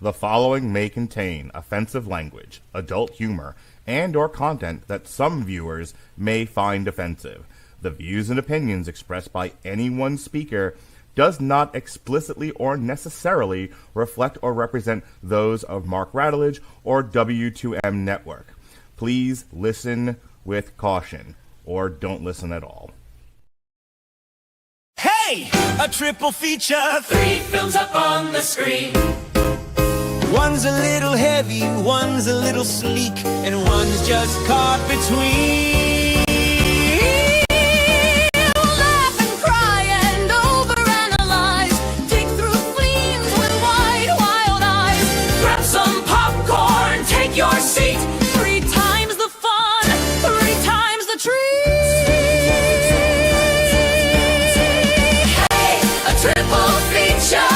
The following may contain offensive language, adult humor, and or content that some viewers may find offensive. The views and opinions expressed by any one speaker does not explicitly or necessarily reflect or represent those of Mark Radulich or W2M Network. Please listen with caution, or don't listen at all. Hey! A triple feature, 3 films up on the screen. One's a little heavy, one's a little sleek, and one's just caught between. Laugh and cry and overanalyze. Dig through fleams with wide, wild eyes. Grab some popcorn, take your seat. 3 times the fun, 3 times the treat. Hey, a triple feature.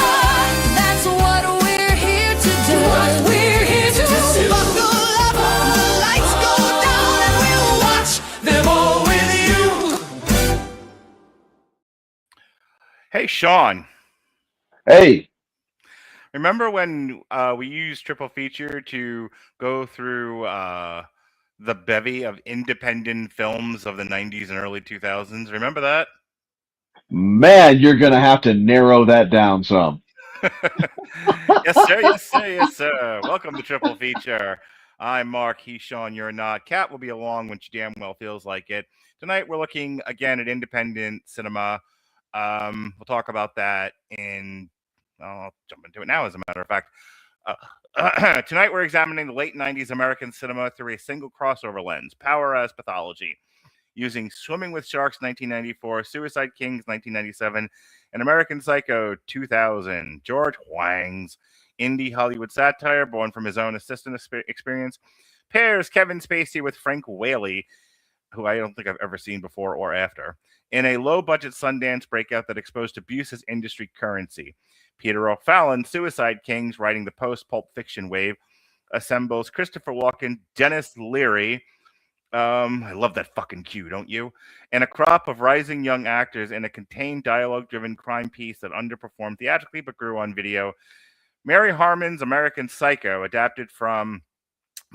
That's what we're here to do. What we're here to do. Buckle up, the lights go down, and we'll watch them all with you. Hey, Sean. Hey, Remember when we used Triple Feature to go through the bevy of independent films of the 90s and early 2000s? Remember that? man, you're gonna have to narrow that down some. Yes, sir. Yes, sir. Yes, sir. Welcome to Triple Feature. I'm Mark. He's Sean. You're not. Kat will be along when she damn well feels like it. Tonight, we're looking again at independent cinema. We'll talk about that I'll jump into it now, as a matter of fact. Tonight, we're examining the late 90s American cinema through a single crossover lens, power as pathology, using Swimming with Sharks 1994, Suicide Kings 1997, and American Psycho 2000. George Huang's indie Hollywood satire, born from his own assistant experience, pairs Kevin Spacey with Frank Whaley, who I don't think I've ever seen before or after, in a low-budget Sundance breakout that exposed abuse as industry currency. Peter O'Fallon, Suicide Kings, writing the post-Pulp fiction wave, assembles Christopher Walken, Denis Leary, I love that fucking cue, don't you? And a crop of rising young actors in a contained dialogue-driven crime piece that underperformed theatrically but grew on video. Mary Harmon's American Psycho, adapted from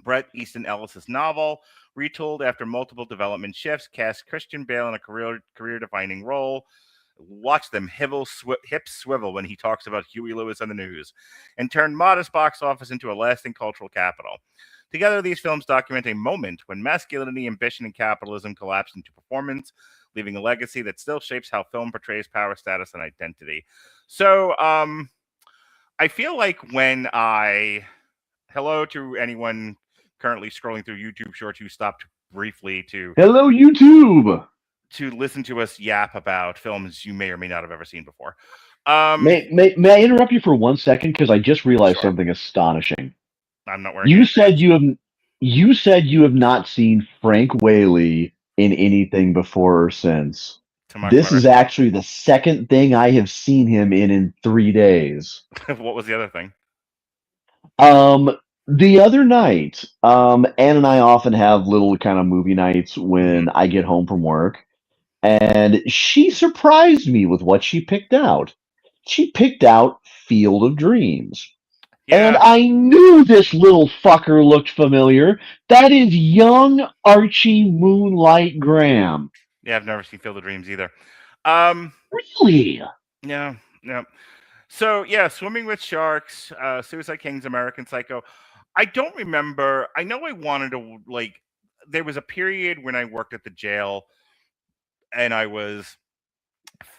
Bret Easton Ellis' novel, retooled after multiple development shifts, cast Christian Bale in a career-defining role. Watch them hips swivel when he talks about Huey Lewis on the news, and turned modest box office into a lasting cultural capital. Together, these films document a moment when masculinity, ambition, and capitalism collapsed into performance, leaving a legacy that still shapes how film portrays power, status, and identity. So, I feel like hello to anyone currently scrolling through YouTube Shorts who stopped briefly to Hello, YouTube. listen to us yap about films you may or may not have ever seen before. May I interrupt you for 1 second, because I just realized Sure. something astonishing. I'm not wearing. You said you have not seen Frank Whaley in anything before or since. This is actually the second thing I have seen him in 3 days. What was the other thing? The other night, Ann and I often have little kind of movie nights when I get home from work, and she surprised me with what she picked out. She picked out Field of Dreams. Yeah. And I knew this little fucker looked familiar. That is young Archie Moonlight Graham. Yeah, I've never seen Field of Dreams either. Really? Yeah. So, yeah, Swimming with Sharks, Suicide Kings, American Psycho. I don't remember. I know I wanted to, there was a period when I worked at the jail and I was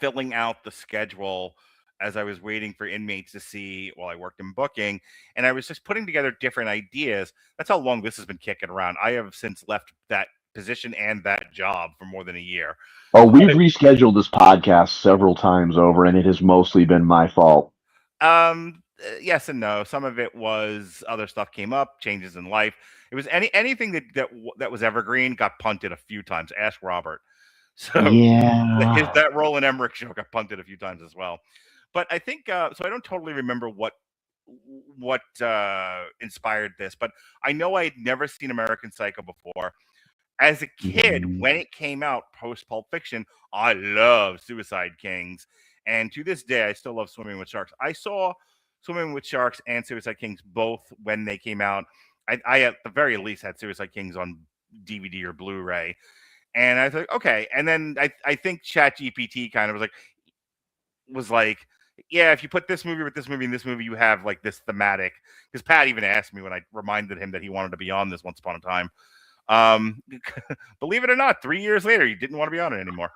filling out the schedule as I was waiting for inmates to see while I worked in booking, and I was just putting together different ideas. That's how long this has been kicking around. I have since left that position and that job for more than a year. Oh, we've rescheduled this podcast several times over, and it has mostly been my fault. Yes and no. Some of it was other stuff came up, changes in life. It was anything that was evergreen got punted a few times. Ask Robert. So yeah, that Roland Emmerich show got punted a few times as well. But I think so. I don't totally remember what inspired this, but I know I had never seen American Psycho before. As a kid, when it came out post Pulp Fiction, I loved Suicide Kings, and to this day, I still love Swimming with Sharks. I saw Swimming with Sharks and Suicide Kings both when they came out. I at the very least had Suicide Kings on DVD or Blu-ray, and I thought, okay. And then I think ChatGPT kind of was like, yeah, if you put this movie with this movie and this movie, you have like this thematic. Because Pat even asked me when I reminded him that he wanted to be on this once upon a time. Believe it or not, 3 years later, he didn't want to be on it anymore.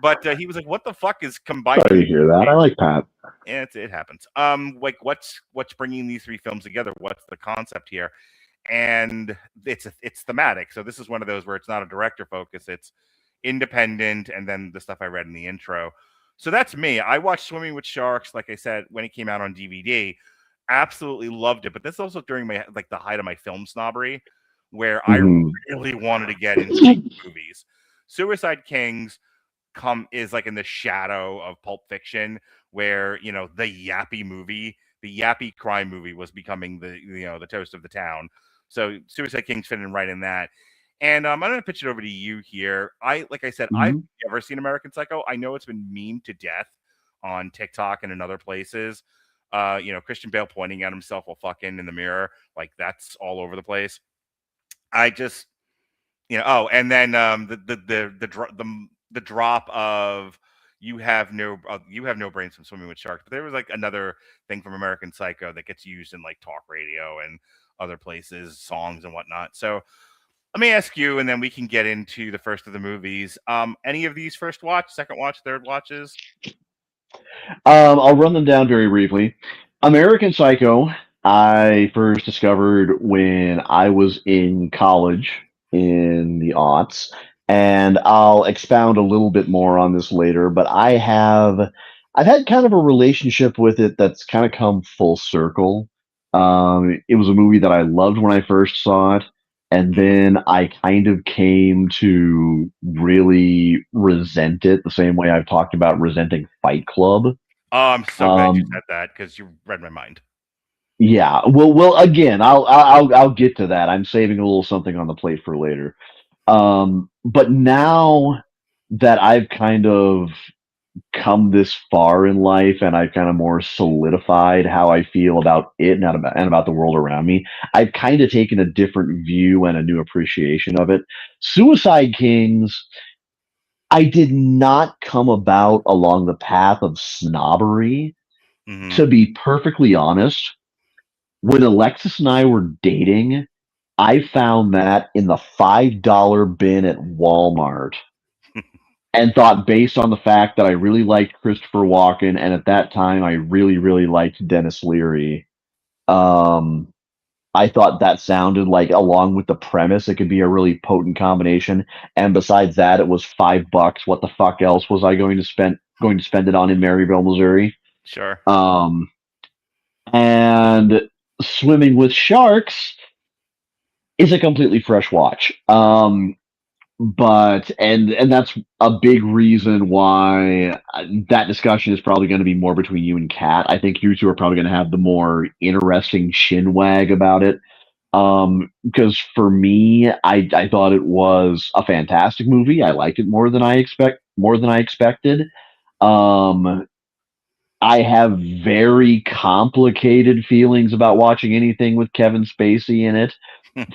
But he was like, "What the fuck is combining?" Sorry to hear that. I like Pat. Yeah, it happens. Like what's bringing these three films together? What's the concept here? And it's thematic. So this is one of those where it's not a director focus; it's independent, and then the stuff I read in the intro. So that's me. I watched Swimming with Sharks, like I said, when it came out on DVD. Absolutely loved it. But this also during my the height of my film snobbery, where I really wanted to get into movies. Suicide Kings is like in the shadow of Pulp Fiction, where the yappy movie, the yappy crime movie, was becoming the toast of the town. So Suicide Kings fit in right in that. And I'm going to pitch it over to you here. Like I said, I've never seen American Psycho. I know it's been memed to death on TikTok and in other places. Christian Bale pointing at himself while fucking in the mirror, like that's all over the place. I just, and then the drop of you have no brains from Swimming with Sharks, but there was like another thing from American Psycho that gets used in like talk radio and other places, songs and whatnot. So let me ask you, and then we can get into the first of the movies. Any of these first watch, second watch, third watches? I'll run them down very briefly. American Psycho, I first discovered when I was in college in the aughts, and I'll expound a little bit more on this later, but I've had kind of a relationship with it that's kind of come full circle. It was a movie that I loved when I first saw it, and then I kind of came to really resent it the same way I've talked about resenting Fight Club. Oh, I'm so glad you said that because you read my mind. Yeah, well, again, I'll get to that. I'm saving a little something on the plate for later. But now that I've kind of come this far in life and I've kind of more solidified how I feel about it and about the world around me, I've kind of taken a different view and a new appreciation of it. Suicide Kings, I did not come about along the path of snobbery. To be perfectly honest, when Alexis and I were dating, I found that in the $5 bin at Walmart and thought, based on the fact that I really liked Christopher Walken, and at that time I really, really liked Denis Leary, I thought that sounded like, along with the premise, it could be a really potent combination. And besides that, it was $5. What the fuck else was I going to spend it on in Maryville, Missouri? Sure. And Swimming with Sharks is a completely fresh watch. But that's a big reason why that discussion is probably going to be more between you and Kat. I think you two are probably going to have the more interesting chinwag about it. Because for me, I thought it was a fantastic movie. I liked it more than I expected. I have very complicated feelings about watching anything with Kevin Spacey in it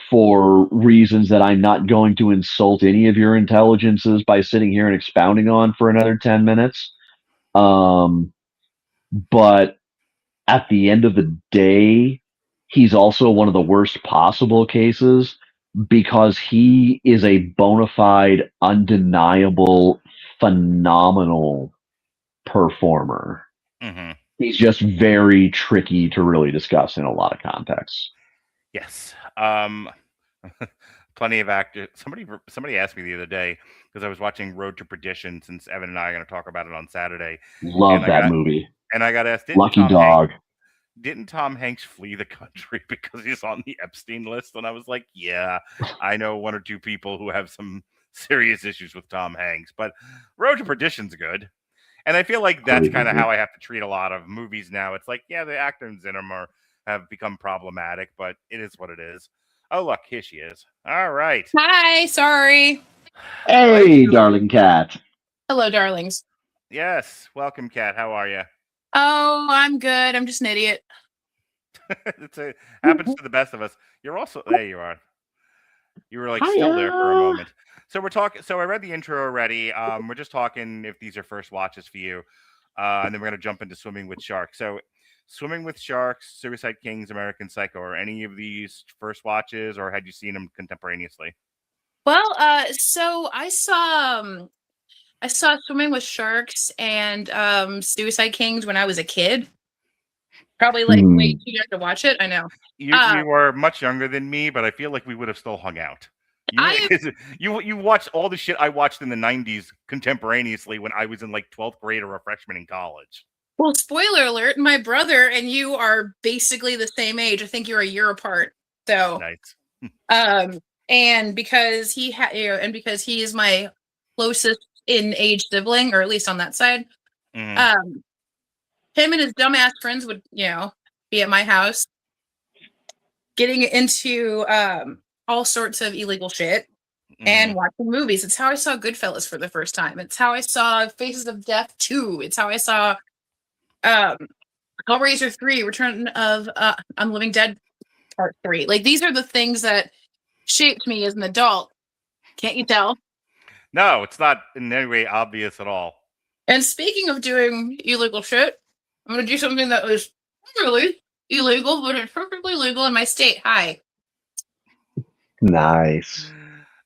for reasons that I'm not going to insult any of your intelligences by sitting here and expounding on for another 10 minutes. But at the end of the day, he's also one of the worst possible cases because he is a bona fide, undeniable, phenomenal performer. He's just very tricky to really discuss in a lot of contexts. Yes. Plenty of actors. Somebody asked me the other day because I was watching Road to Perdition, since Evan and I are going to talk about it on Saturday. Love that movie. And I got asked, didn't Tom Hanks flee the country because he's on the Epstein list? And I was like, yeah, I know one or two people who have some serious issues with Tom Hanks, but Road to Perdition's good. And I feel like that's kind of how I have to treat a lot of movies now. It's like, yeah, the actors in them have become problematic, but it is what it is. Oh, look, here she is. All right. Hi, sorry. Hey, darling Kat. Hello, darlings. Yes, welcome, Kat. How are you? Oh, I'm good. I'm just an idiot. Happens to the best of us. You're also there. You are. You were like still there for a Hiya. moment. So we're talking. So I read the intro already. We're just talking if these are first watches for you, and then we're gonna jump into Swimming with Sharks. So, Swimming with Sharks, Suicide Kings, American Psycho. Are any of these first watches, or had you seen them contemporaneously? Well, so I saw Swimming with Sharks and Suicide Kings when I was a kid. Probably like way too young to watch it. I know. You were much younger than me, but I feel like we would have still hung out. You watched all the shit I watched in the '90s contemporaneously when I was in like 12th grade or a freshman in college. Well, spoiler alert, my brother and you are basically the same age. I think you're a year apart. So Nice. And because because he is my closest in age sibling, or at least on that side, Mhm. him and his dumbass friends would, be at my house getting into all sorts of illegal shit and Mhm. watching movies. It's how I saw Goodfellas for the first time. It's how I saw Faces of Death 2. It's how I saw Hellraiser 3, Return of Unliving Dead Part 3. Like, these are the things that shaped me as an adult. Can't you tell? No, it's not in any way obvious at all. And speaking of doing illegal shit, I'm going to do something that was really illegal, but it's perfectly legal in my state. Hi. Nice.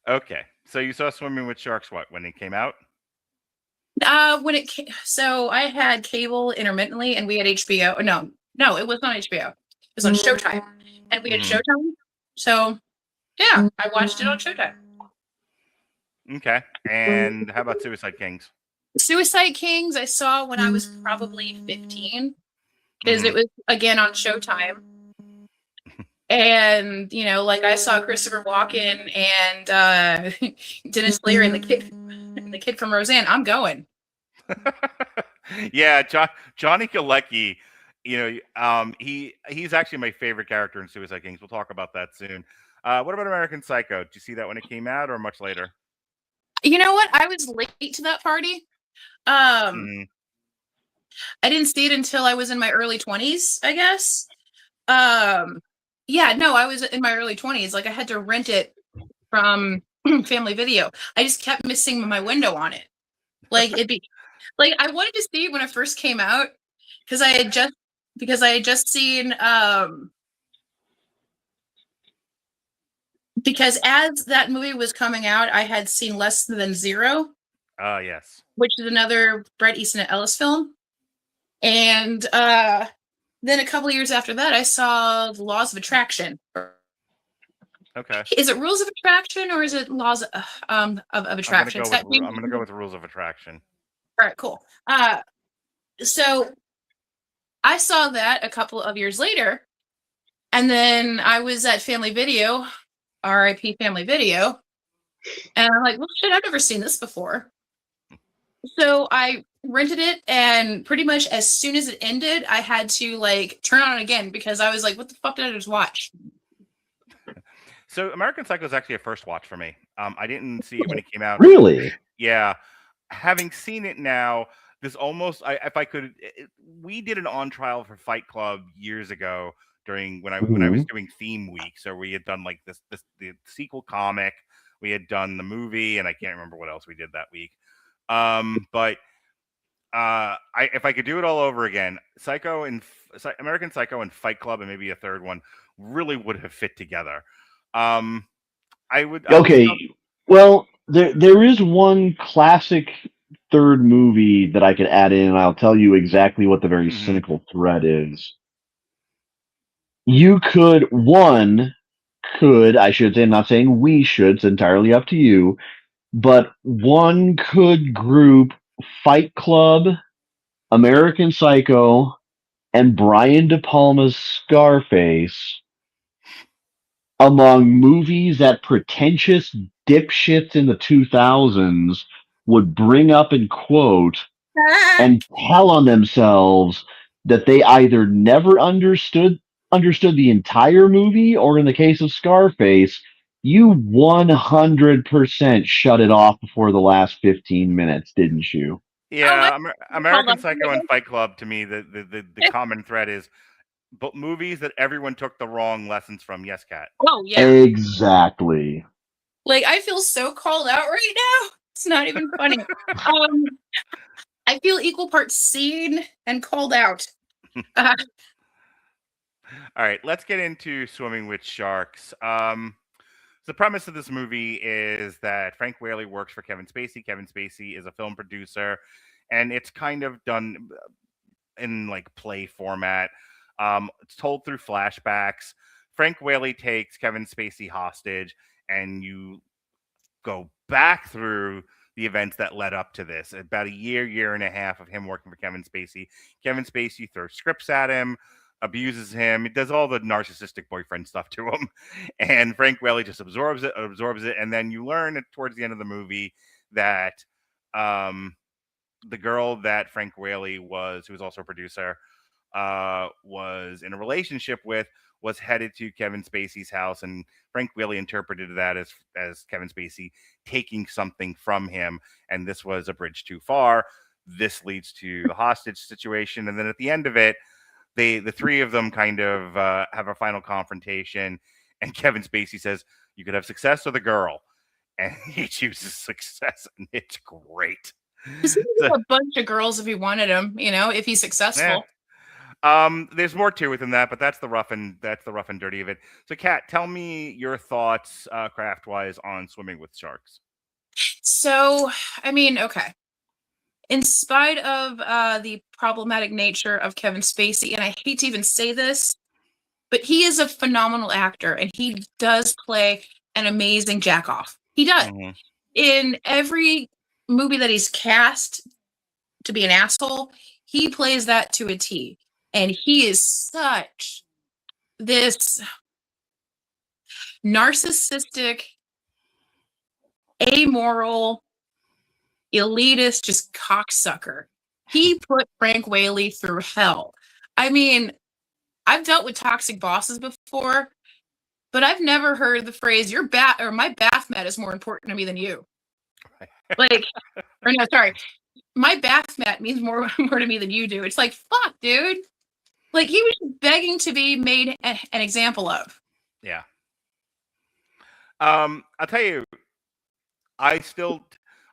Okay, so you saw Swimming with Sharks when it came out? So I had cable intermittently, and we had HBO. No, it was not HBO. It was on Showtime, and we had Mhm. Showtime. So yeah, I watched it on Showtime. Okay, and how about Suicide Kings? Suicide Kings I saw when I was probably 15, because it was again on Showtime. And like I saw Christopher Walken and Denis Leary and the kid from Roseanne. I'm going. Yeah, Johnny Galecki. He's actually my favorite character in Suicide Kings. We'll talk about that soon. What about American Psycho? Did you see that when it came out, or much later? You know what? I was late to that party. Mhm. I didn't see it until I was in my early 20s, I guess. Yeah, no, I was in my early 20s. Like, I had to rent it from Family Video. I just kept missing my window on it. Like, I wanted to see it when it first came out because I had just seen because as that movie was coming out, I had seen Less Than Zero. Yes. Which is another Bret Easton Ellis film. And then a couple of years after that, I saw The Laws of Attraction. Okay. Is it Rules of Attraction or is it Laws of Attraction? I'm gonna go with Rules of Attraction. All right, cool. So I saw that a couple of years later, and then I was at Family Video, RIP Family Video, and I'm like, well, shit, I've never seen this before. So I rented it, and pretty much as soon as it ended, I had to turn on it again because I was like, what the fuck did I just watch? So American Psycho is actually a first watch for me. I didn't see it when it came out. Really? Yeah. Having seen it now, there's almost we did an on trial for Fight Club years ago during when I was doing theme week. So we had done the sequel comic, we had done the movie, and I can't remember what else we did that week. But if I could do it all over again, American Psycho and Fight Club and maybe a third one really would have fit together. Well, there is one classic third movie that I could add in, and I'll tell you exactly what the very cynical thread is. I should say, I'm not saying we should, it's entirely up to you, but one could group Fight Club, American Psycho, and Brian De Palma's Scarface among movies that pretentious dipshits in the 2000s would bring up and quote and tell on themselves that they either never understood the entire movie, or in the case of Scarface, you 100% shut it off before the last 15 minutes, didn't you? Yeah, American Psycho and Fight Club, to me, the common thread is but movies that everyone took the wrong lessons from. Yes, Kat. Oh yeah. Exactly. Like I feel so called out right now. It's not even funny. I feel equal parts seen and called out. All right, let's get into Swimming with Sharks. The premise of this movie is that Frank Whaley works for Kevin Spacey. Kevin Spacey is a film producer, and it's kind of done in like play format. It's told through flashbacks. Frank Whaley takes Kevin Spacey hostage, and you go back through the events that led up to this. About a year and a half of him working for Kevin Spacey. Kevin Spacey throws scripts at him, abuses him. He does all the narcissistic boyfriend stuff to him. And Frank Whaley just absorbs it. And then you learn towards the end of the movie that the girl that Frank Whaley was, who was also a producer, was in a relationship with, was headed to Kevin Spacey's house, and Frank Whaley interpreted that as Kevin Spacey taking something from him, and this was a bridge too far. This leads to the hostage situation, and then at the end of it, the three of them kind of have a final confrontation, and Kevin Spacey says, "You could have success or the girl," and he chooses success, and it's great. Because he could have a bunch of girls if he wanted them, if he's successful. There's more to it than that, but that's the rough and dirty of it. So, Kat, tell me your thoughts, craft-wise, on Swimming with Sharks. So, okay. In spite of the problematic nature of Kevin Spacey, and I hate to even say this, but he is a phenomenal actor, and he does play an amazing jack-off. He does. Mm-hmm. In every movie that he's cast to be an asshole, he plays that to a T. And he is such this narcissistic, amoral, elitist, just cocksucker. He put Frank Whaley through hell. I've dealt with toxic bosses before, but I've never heard the phrase my bath mat is more important to me than you. My bath mat means more to me than you do. It's like, fuck, dude. Like, he was begging to be made an example of. Yeah. I'll tell you, I still,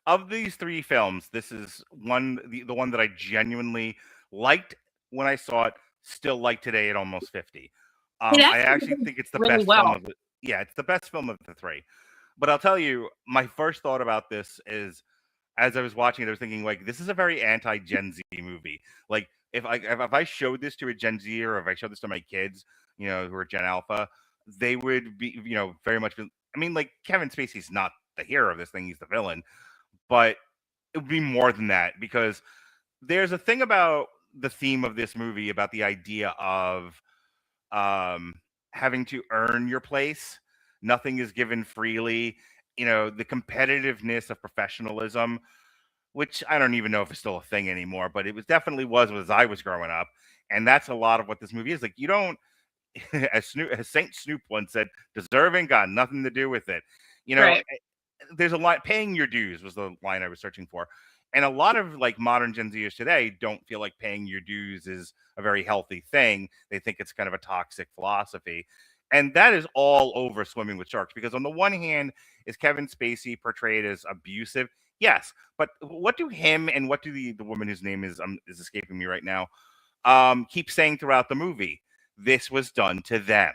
of these three films, this is the one that I genuinely liked when I saw it, still like today at almost 50. I actually think it's the best film of it. Yeah, it's the best film of the three. But I'll tell you, my first thought about this is, as I was watching it, I was thinking, like, this is a very anti-Gen Z movie. Like, if I showed this to a Gen Z, or if I showed this to my kids, who are Gen Alpha, they would be, very much. Like, Kevin Spacey's not the hero of this thing; he's the villain. But it would be more than that, because there's a thing about the theme of this movie, about the idea of having to earn your place. Nothing is given freely. The competitiveness of professionalism, which I don't even know if it's still a thing anymore, but it definitely was as I was growing up. And that's a lot of what this movie is. Like, you don't, as Saint Snoop once said, deserving got nothing to do with it. Right. There's a lot, paying your dues was the line I was searching for. And a lot of like modern Gen Zers today don't feel like paying your dues is a very healthy thing. They think it's kind of a toxic philosophy. And that is all over Swimming with Sharks, because on the one hand, is Kevin Spacey portrayed as abusive? Yes, but what do him and what do the woman whose name is escaping me right now keep saying throughout the movie? This was done to them.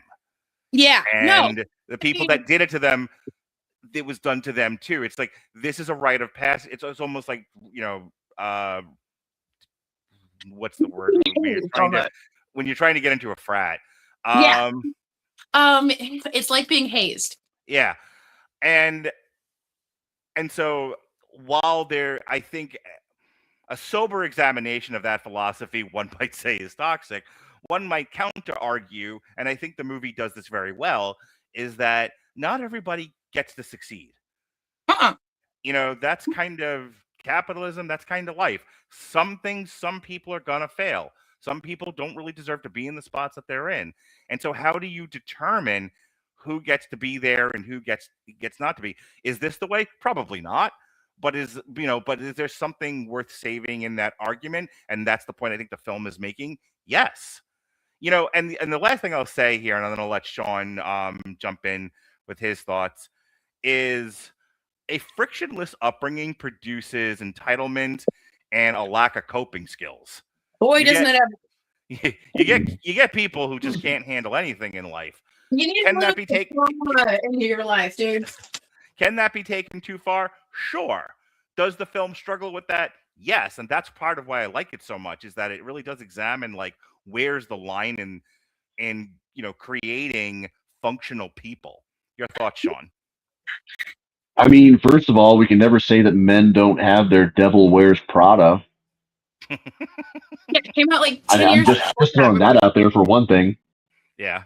Yeah, and the people that did it to them, it was done to them too. It's like, this is a rite of passage. It's almost like, what's the word when you're trying to get into a frat? It's like being hazed. Yeah, and so while I think a sober examination of that philosophy, one might say, is toxic, one might counter argue, and I think the movie does this very well, is that not everybody gets to succeed. That's kind of capitalism. That's kind of life. Some things, some people are gonna fail. Some people don't really deserve to be in the spots that they're in. And so how do you determine who gets to be there and who gets not to be? Is this the way? Probably not. But is there something worth saving in that argument? And that's the point I think the film is making. Yes. You know, and the last thing I'll say here, and I'm going to let Sean jump in with his thoughts, is a frictionless upbringing produces entitlement and a lack of coping skills. Boy, You doesn't get- it ever. you get people who just can't handle anything in life. You need Can a that little be taken? drama into your life, dude. Can that be taken too far? Sure. Does the film struggle with that? Yes, and that's part of why I like it so much, is that it really does examine like where's the line in creating functional people. Your thoughts, Sean? I mean, first of all, we can never say that men don't have their Devil Wears Prada. Yeah, it came out like I 10 mean, I'm years just before throwing that out there for one thing. Yeah.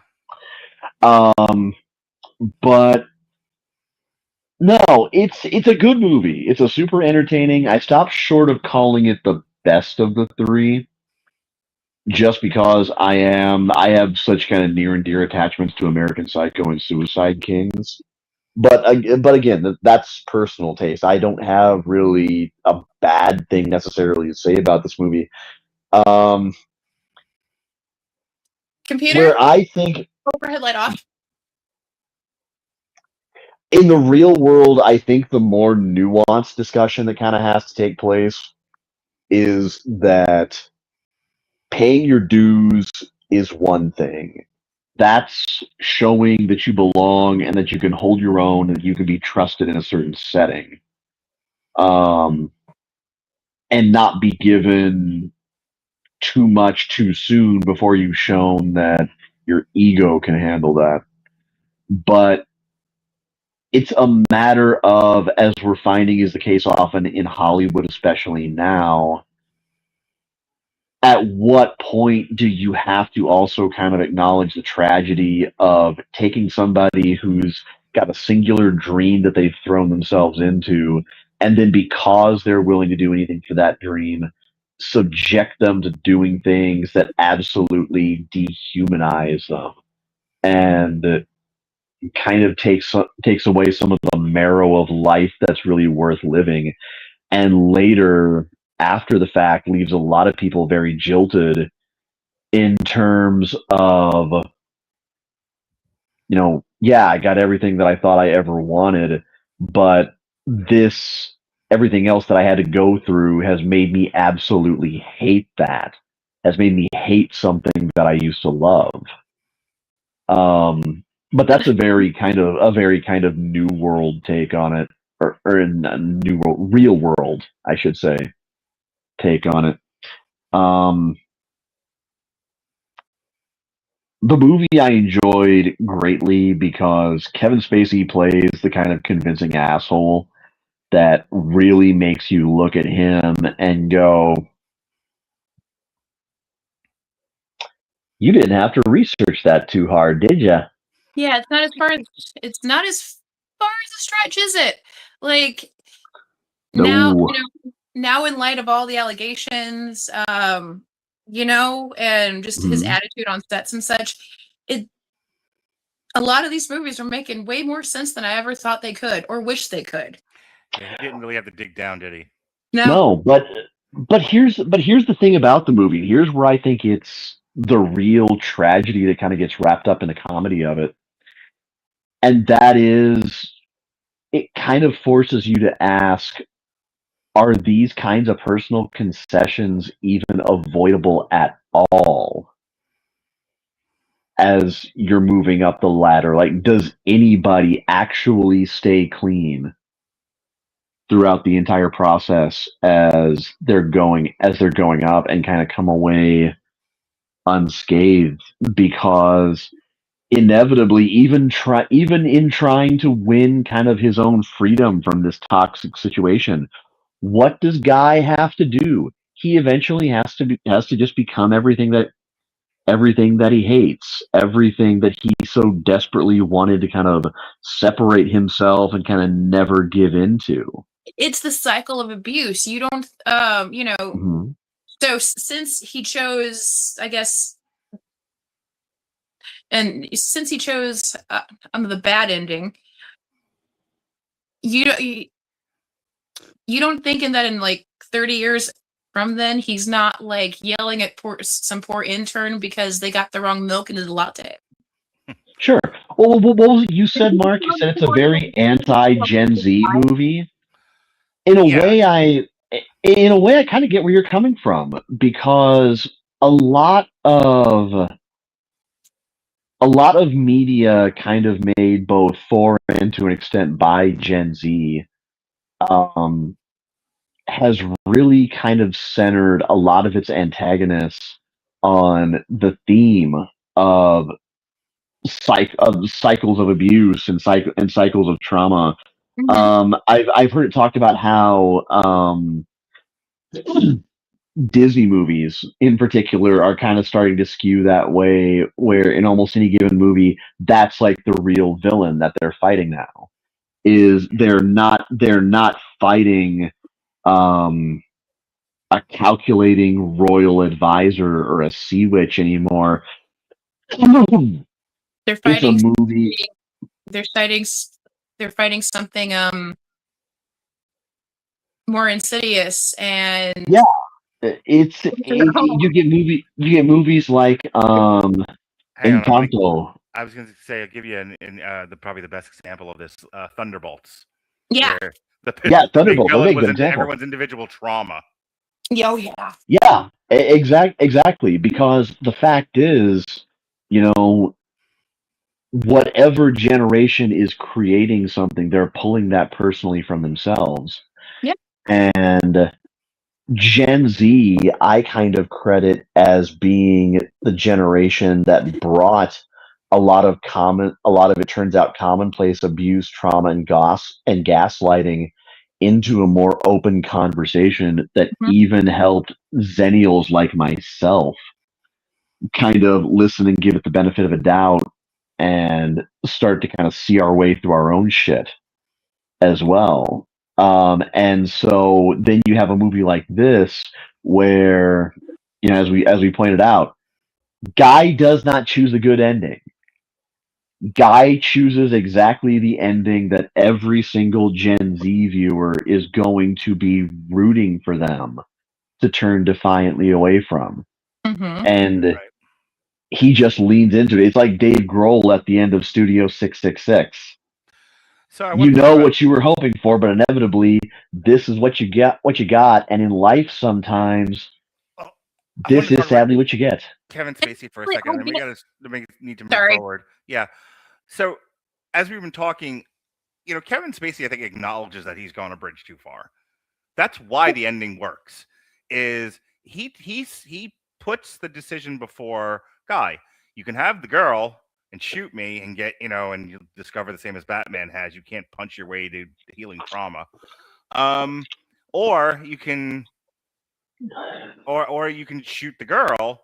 But no, it's a good movie. It's a super entertaining. I stopped short of calling it the best of the three, just because I have such kind of near and dear attachments to American Psycho and Suicide Kings. But again, that's personal taste. I don't have really a bad thing necessarily to say about this movie. Computer, Where I think overhead light off. in the real world, I think the more nuanced discussion that kind of has to take place is that paying your dues is one thing. That's showing that you belong and that you can hold your own and you can be trusted in a certain setting. And not be given too much too soon before you've shown that your ego can handle that. But it's a matter of, as we're finding is the case often in Hollywood, especially now, at what point do you have to also kind of acknowledge the tragedy of taking somebody who's got a singular dream that they've thrown themselves into, and then because they're willing to do anything for that dream, subject them to doing things that absolutely dehumanize them and kind of takes away some of the marrow of life that's really worth living, and later after the fact leaves a lot of people very jilted in terms of, yeah, I got everything that I thought I ever wanted, but this everything else that I had to go through has made me absolutely hate that. Has made me hate something that I used to love. But that's a very kind of new world take on it, or in a new world, real world, I should say, take on it. The movie I enjoyed greatly because Kevin Spacey plays the kind of convincing asshole that really makes you look at him and go, "You didn't have to research that too hard, did you?" Yeah, it's not as far as a stretch, is it? Like now, No. now in light of all the allegations, and just his Mhm. attitude on sets and such, a lot of these movies are making way more sense than I ever thought they could or wish they could. Yeah, he didn't really have to dig down, did he? No, but here's the thing about the movie. Here's where I think it's the real tragedy that kind of gets wrapped up in the comedy of it. And that is, it kind of forces you to ask, are these kinds of personal concessions even avoidable at all as you're moving up the ladder? Like, does anybody actually stay clean throughout the entire process as they're going up and kind of come away unscathed? Because inevitably, even in trying to win kind of his own freedom from this toxic situation, what does Guy have to do? He eventually has to just become everything that he hates, everything that he so desperately wanted to kind of separate himself and kind of never give into. It's the cycle of abuse. You don't, Mhm. So since he chose, I guess, and since he chose the bad ending, you don't think in that in like 30 years from then. He's not like yelling at some poor intern because they got the wrong milk in his latte. Sure. Well, what was it you said, Mark? You said it's a very anti-Gen Z movie. In a Yeah. way, I kind of get where you're coming from, because a lot of media kind of made both for and to an extent by Gen Z um, has really kind of centered a lot of its antagonists on the theme of cycles of abuse and cycles of trauma. I've heard it talked about how Disney movies in particular are kind of starting to skew that way, where in almost any given movie, that's like the real villain that they're fighting now. Is they're not fighting um, a calculating royal advisor or a sea witch anymore. They're It's a fighting. movie. They're fighting. They're fighting something more insidious and Yeah, you get movies like Hang on, Encanto. I was going to say, I'll give you probably the best example of this, Thunderbolts. yeah. Where Yeah, the big Thunderbolts. villain Okay, was good example. everyone's individual trauma. Oh yeah. Yeah, exactly. Because the fact is, you know, whatever generation is creating something, they're pulling that personally from themselves. Yep. And Gen Z, I kind of credit as being the generation that brought a lot of it turns out commonplace abuse, trauma, and gaslighting into a more open conversation that even helped Zennials like myself kind of listen and give it the benefit of a doubt and start to kind of see our way through our own shit as well. And so then you have a movie like this where, as we pointed out, Guy does not choose a good ending. Guy chooses exactly the ending that every single Gen Z viewer is going to be rooting for them to turn defiantly away from. And Right. he just leans into it. It's like Dave Grohl at the end of Studio 666. So I You want to talk know about what you were hoping for, but inevitably, this is what you got. And in life, sometimes I want this to is talk about sadly what you get. Kevin Spacey for a second, and then we need to move Sorry. forward. Yeah. So as we've been talking, Kevin Spacey, I think, acknowledges that he's gone a bridge too far. That's why the ending works. Is he puts the decision before Guy. You can have the girl and shoot me and get, and you'll discover the same as Batman has. You can't punch your way to healing trauma. Or you can or you can shoot the girl,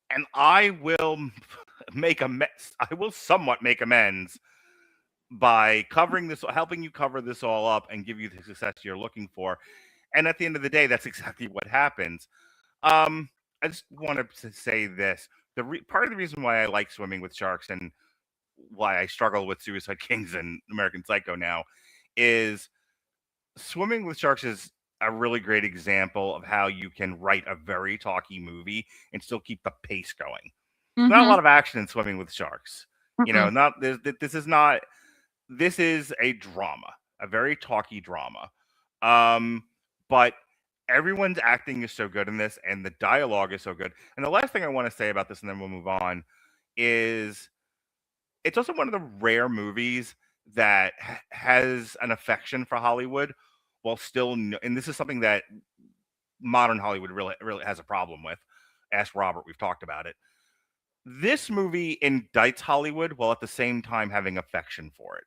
and I will I will somewhat make amends by helping you cover this all up and give you the success you're looking for. And at the end of the day, that's exactly what happens. I just wanted to say this: part of the reason why I like swimming with sharks and why I struggle with Suicide Kings and American Psycho now is Swimming with Sharks is a really great example of how you can write a very talky movie and still keep the pace going. Not a lot of action in Swimming with Sharks. Not this is not. This is a drama, a very talky drama. But everyone's acting is so good in this, and the dialogue is so good. And the last thing I want to say about this, and then we'll move on, is it's also one of the rare movies that has an affection for Hollywood while still, and this is something that modern Hollywood really has a problem with. Ask Robert, we've talked about it. This movie indicts Hollywood while at the same time having affection for it.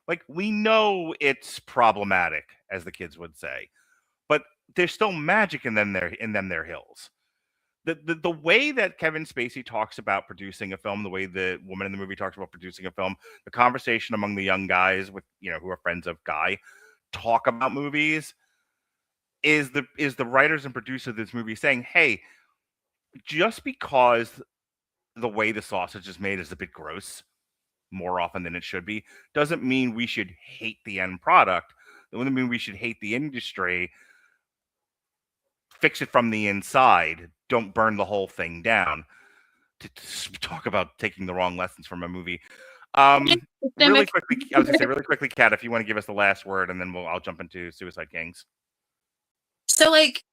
Like we know it's problematic, as the kids would say, but there's still magic in them their hills. The way that Kevin Spacey talks about producing a film, the way the woman in the movie talks about producing a film, the conversation among the young guys with who are friends of Guy talk about movies is the writers and producers of this movie saying, hey, just because the way the sausage is made is a bit gross more often than it should be doesn't mean we should hate the end product. It doesn't mean we should hate the industry. fix it from the inside. Don't burn the whole thing down. To talk about taking the wrong lessons from a movie. Really quickly, I was gonna say really quickly, Kat, if you want to give us the last word, and then I'll jump into Suicide Kings. So, like,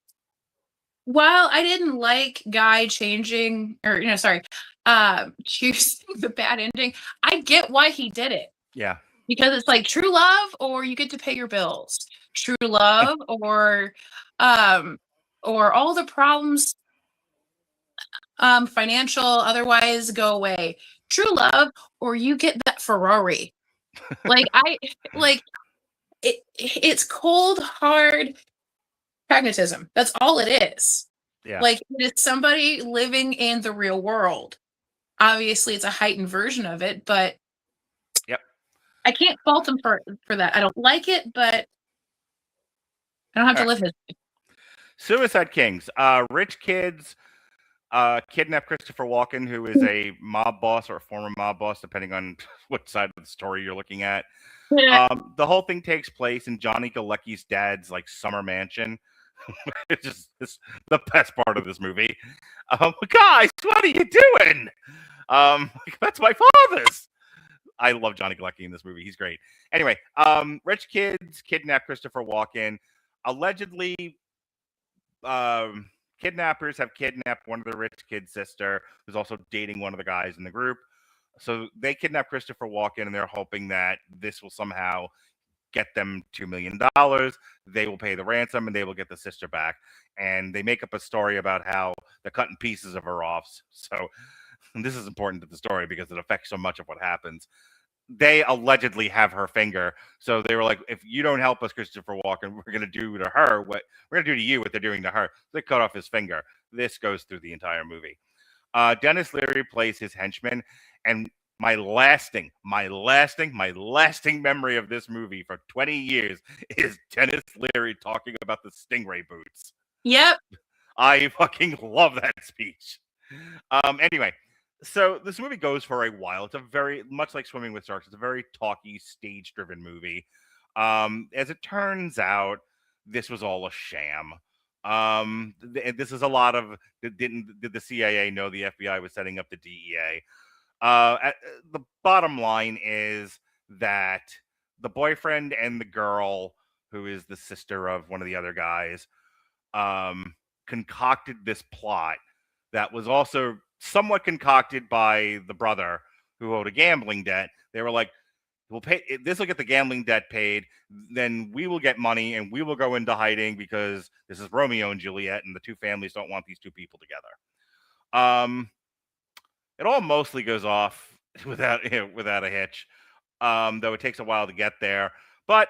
while I didn't like Guy changing, or choosing the bad ending, I get why he did it. Yeah. Because it's like true love, or you get to pay your bills. True love, or all the problems, financial, otherwise, go away. True love, or you get that Ferrari. It's cold, hard pragmatism. That's all it is. Yeah. Like, it is somebody living in the real world. Obviously, it's a heightened version of it, but Yep. I can't fault him for that. I don't like it, but I don't have to live his life. Suicide Kings. Rich kids kidnap Christopher Walken, who is a mob boss or a former mob boss, depending on what side of the story you're looking at. The whole thing takes place in Johnny Galecki's dad's like summer mansion. It's just the best part of this movie. Guys, what are you doing? That's my father's. I love Johnny Galecki in this movie. He's great. Anyway, rich kids kidnap Christopher Walken. Allegedly, kidnappers have kidnapped one of the rich kid's sister, who's also dating one of the guys in the group. So they kidnap Christopher Walken, and they're hoping that this will somehow get them $2 million. They will pay the ransom, and they will get the sister back. And they make up a story about how they're cutting pieces of her off. So this is important to the story because it affects so much of what happens. They allegedly have her finger. So they were like, if you don't help us, Christopher Walken, we're going to do to her what we're going to do to you, what they're doing to her. They cut off his finger. This goes through the entire movie. Denis Leary plays his henchman. And my lasting memory of this movie for 20 years is Denis Leary talking about the stingray boots. Yep. I fucking love that speech. Anyway, so this movie goes for a while. It's a very much like Swimming with Sharks. It's a very talky, stage-driven movie. As it turns out, this was all a sham. This is a lot of did the CIA know the FBI was setting up the DEA? The bottom line is that the boyfriend and the girl, who is the sister of one of the other guys, concocted this plot that was also somewhat concocted by the brother who owed a gambling debt. They were like, we'll pay this, will get the gambling debt paid, then we will get money and we will go into hiding because this is Romeo and Juliet and the two families don't want these two people together. It all mostly goes off without a hitch, though it takes a while to get there. But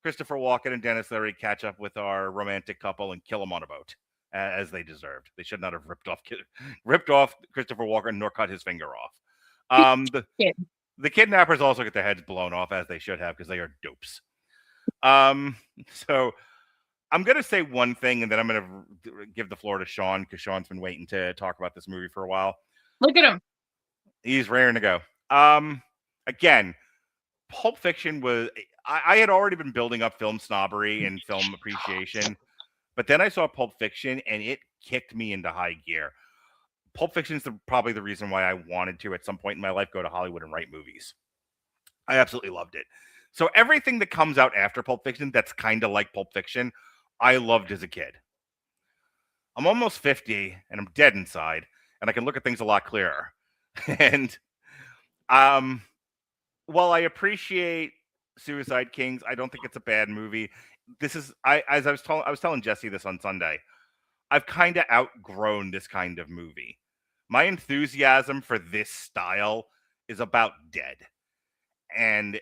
Christopher Walken and Denis Leary catch up with our romantic couple and kill them on a boat, as they deserved. They should not have ripped off Christopher Walken nor cut his finger off. The kidnappers also get their heads blown off, as they should have, because they are dopes. So I'm going to say one thing, and then I'm going to give the floor to Sean, because Sean's been waiting to talk about this movie for a while. Look at him. He's raring to go. Again, Pulp Fiction was... I had already been building up film snobbery and film appreciation, but then I saw Pulp Fiction, and it kicked me into high gear. Pulp Fiction is probably the reason why I wanted to, at some point in my life, go to Hollywood and write movies. I absolutely loved it. So everything that comes out after Pulp Fiction that's kind of like Pulp Fiction, I loved as a kid. I'm almost 50, and I'm dead inside, and I can look at things a lot clearer. And while I appreciate Suicide Kings, I don't think it's a bad movie. This is I was telling Jesse this on Sunday. I've kind of outgrown this kind of movie. My enthusiasm for this style is about dead. And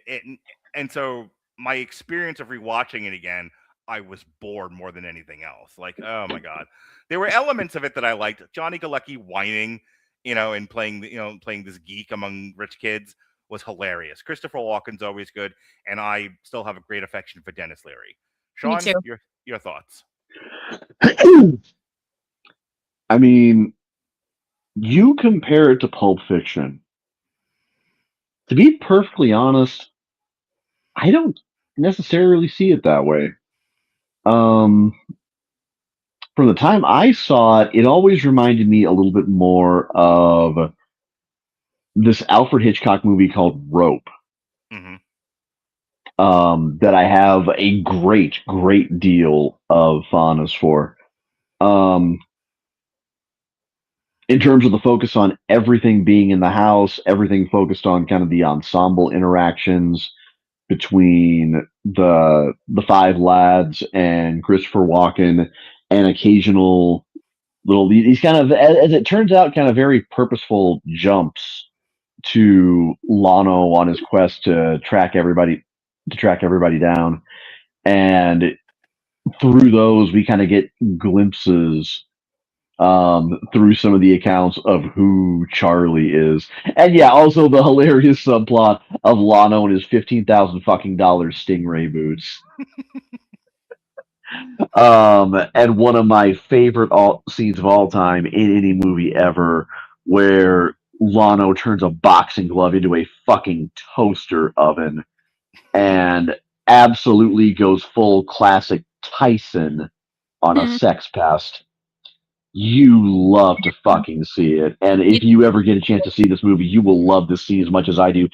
so my experience of rewatching it again, I was bored more than anything else. Like, oh my God. There were elements of it that I liked. Johnny Galecki whining, and playing this geek among rich kids was hilarious. Christopher Walken's always good, and I still have a great affection for Denis Leary. Sean, your thoughts? I mean, you compare it to Pulp Fiction. To be perfectly honest, I don't necessarily see it that way. from the time I saw it, it always reminded me a little bit more of this Alfred Hitchcock movie called Rope. Mm-hmm. That I have a great deal of fondness for. In terms of the focus on everything being in the house, everything focused on kind of the ensemble interactions between the five lads and Christopher Walken, and occasional little these kind of, as it turns out, kind of very purposeful jumps to Lano on his quest to track everybody down. And through those we kind of get glimpses through some of the accounts of who Charlie is. And yeah, also the hilarious subplot of Lano and his 15,000 fucking dollars Stingray boots. And one of my favorite scenes of all time in any movie ever, where Lano turns a boxing glove into a fucking toaster oven and absolutely goes full classic Tyson on a sex pest. You love to fucking see it. And if you ever get a chance to see this movie, you will love this scene as much as I do.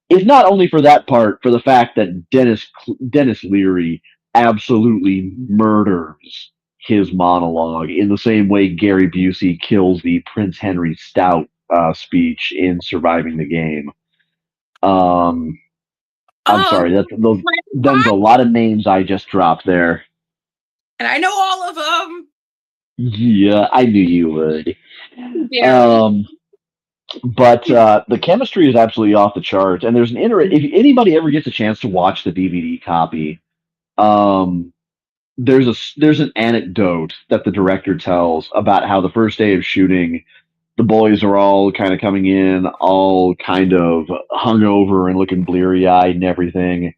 If not only for that part, for the fact that Denis Leary absolutely murders his monologue in the same way Gary Busey kills the Prince Henry Stout speech in Surviving the Game. I'm sorry, them's a lot of names I just dropped there. And I know all of them. Yeah, I knew you would. Yeah. But the chemistry is absolutely off the charts, and there's if anybody ever gets a chance to watch the DVD copy, there's an anecdote that the director tells about how the first day of shooting, the boys are all kind of coming in, all kind of hungover and looking bleary-eyed and everything.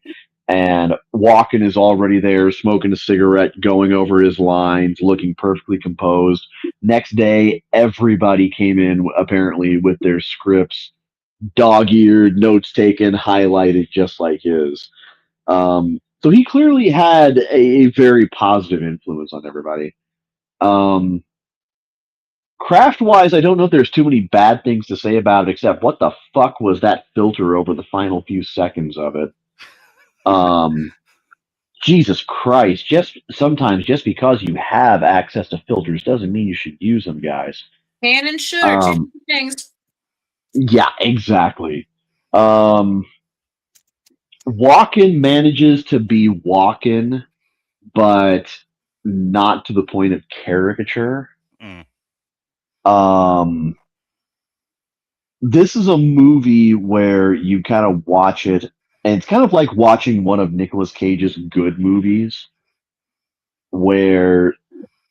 And Walken is already there, smoking a cigarette, going over his lines, looking perfectly composed. Next day, everybody came in apparently with their scripts, dog-eared, notes taken, highlighted, just like his. So he clearly had a very positive influence on everybody. Craft-wise, I don't know if there's too many bad things to say about it, except what the fuck was that filter over the final few seconds of it? Jesus Christ, sometimes just because you have access to filters doesn't mean you should use them, guys. Can and should are two things. Yeah, exactly. Walken manages to be Walken, but not to the point of caricature. This is a movie where you kind of watch it, and it's kind of like watching one of Nicolas Cage's good movies, where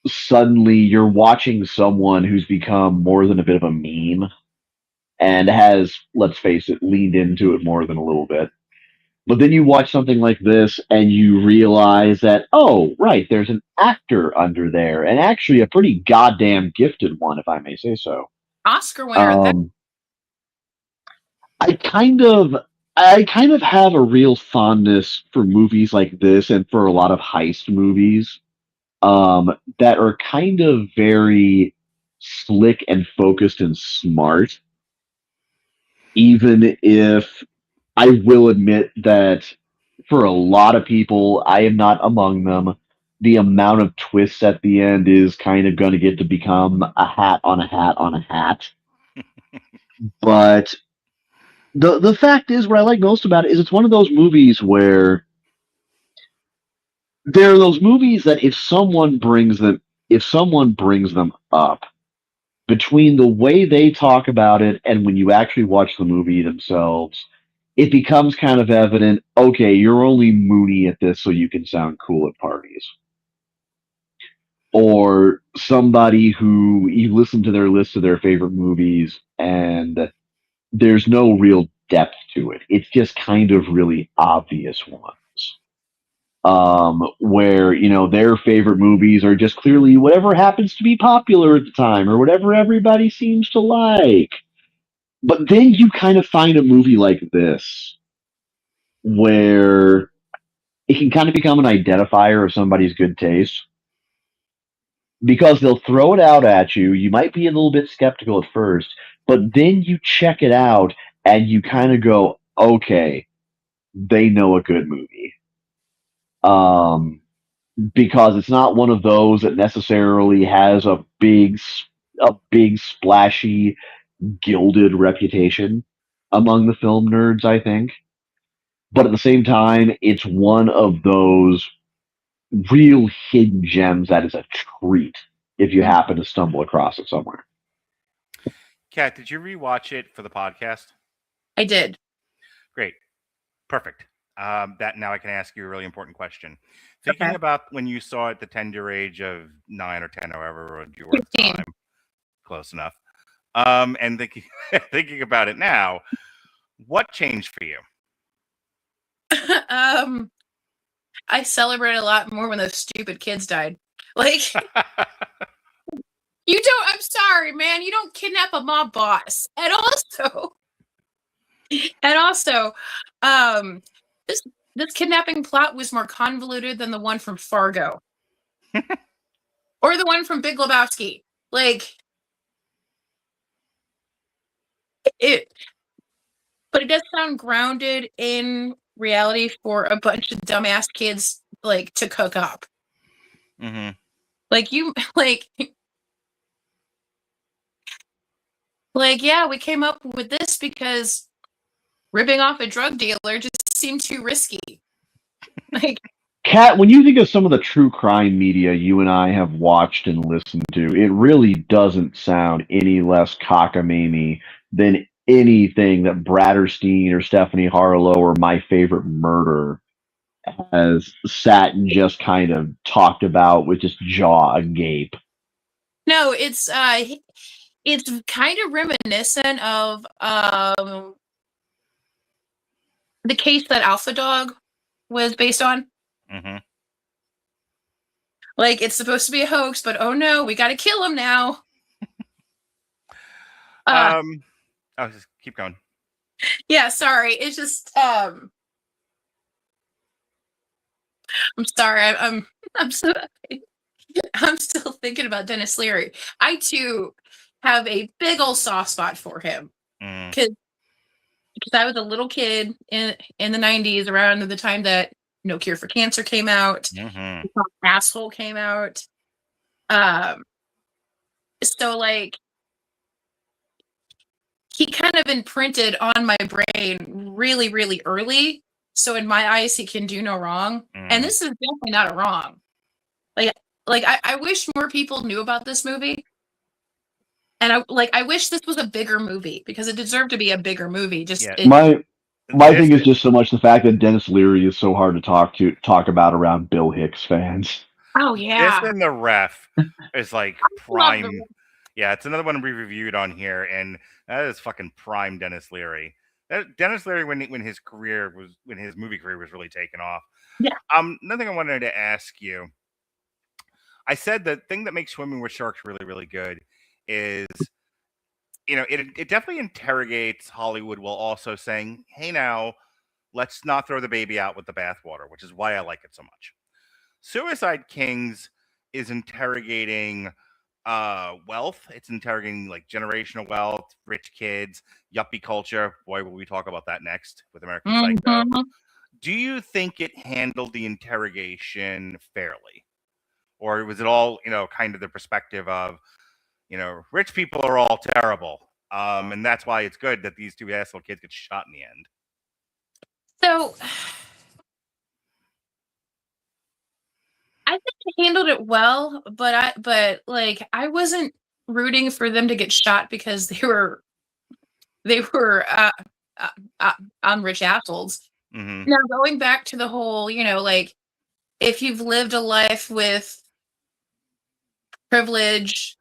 suddenly you're watching someone who's become more than a bit of a meme and has, let's face it, leaned into it more than a little bit. But then you watch something like this and you realize that, oh, right, there's an actor under there, and actually a pretty goddamn gifted one, if I may say so. Oscar winner. I kind of have a real fondness for movies like this and for a lot of heist movies that are kind of very slick and focused and smart. Even if I will admit that for a lot of people, I am not among them, the amount of twists at the end is kind of going to get to become a hat on a hat on a hat. But the fact is, what I like most about it is it's one of those movies where there are those movies that if someone brings them up, between the way they talk about it and when you actually watch the movie themselves, it becomes kind of evident, okay, you're only moody at this so you can sound cool at parties. Or somebody who you listen to their list of their favorite movies and there's no real depth to it. It's just kind of really obvious ones. Where, their favorite movies are just clearly whatever happens to be popular at the time or whatever everybody seems to like. But then you kind of find a movie like this where it can kind of become an identifier of somebody's good taste. because they'll throw it out at you. You might be a little bit skeptical at first, but then you check it out and you kind of go, okay, they know a good movie. Because it's not one of those that necessarily has a big splashy, gilded reputation among the film nerds, I think. But at the same time, it's one of those real hidden gems that is a treat if you happen to stumble across it somewhere. Kat, did you rewatch it for the podcast? I did. Great. Perfect. That now I can ask you a really important question. Thinking about when you saw it at the tender age of 9 or 10, however old you were at the 15. time. Close enough. And thinking about it now, what changed for you? I celebrated a lot more when those stupid kids died. Like, I'm sorry, man, you don't kidnap a mob boss. And also, this kidnapping plot was more convoluted than the one from Fargo. Or the one from Big Lebowski. Like, but it does sound grounded in reality for a bunch of dumbass kids, like, to cook up. Mm-hmm. Yeah, we came up with this because ripping off a drug dealer just seemed too risky. Like, Kat, when you think of some of the true crime media you and I have watched and listened to, it really doesn't sound any less cockamamie than anything that Bratterstein or Stephanie Harlow or My Favorite Murder has sat and just kind of talked about with just jaw agape. no, it's kind of reminiscent of the case that Alpha Dog was based on. Mm-hmm. Like, it's supposed to be a hoax, but oh no, we got to kill him now. Just keep going. Yeah, sorry. It's just I'm sorry. I'm still thinking about Denis Leary. I too have a big old soft spot for him because I was a little kid in the 90s, around the time that No Cure for Cancer came out, Asshole came out. So, like, he kind of imprinted on my brain really, really early. So in my eyes, he can do no wrong. And this is definitely not a wrong. I wish more people knew about this movie. And I wish this was a bigger movie because it deserved to be a bigger movie. My thing is just so much the fact that Denis Leary is so hard to talk about around Bill Hicks fans. Oh yeah. This and The Ref is like prime. Yeah, it's another one we reviewed on here, and that is fucking prime Denis Leary. Denis Leary when his movie career was really taking off. Yeah. Another thing I wanted to ask you. I said the thing that makes Swimming with Sharks really, really good is, it definitely interrogates Hollywood while also saying, hey, now, let's not throw the baby out with the bathwater, which is why I like it so much. Suicide Kings is interrogating wealth. It's interrogating, like, generational wealth, rich kids, yuppie culture. Boy, will we talk about that next with American Psycho. Do you think it handled the interrogation fairly? Or was it all, kind of the perspective of, rich people are all terrible. And that's why it's good that these two asshole kids get shot in the end. So I think they handled it well, but I wasn't rooting for them to get shot because they were rich assholes. Mm-hmm. Now, going back to the whole, if you've lived a life with privilege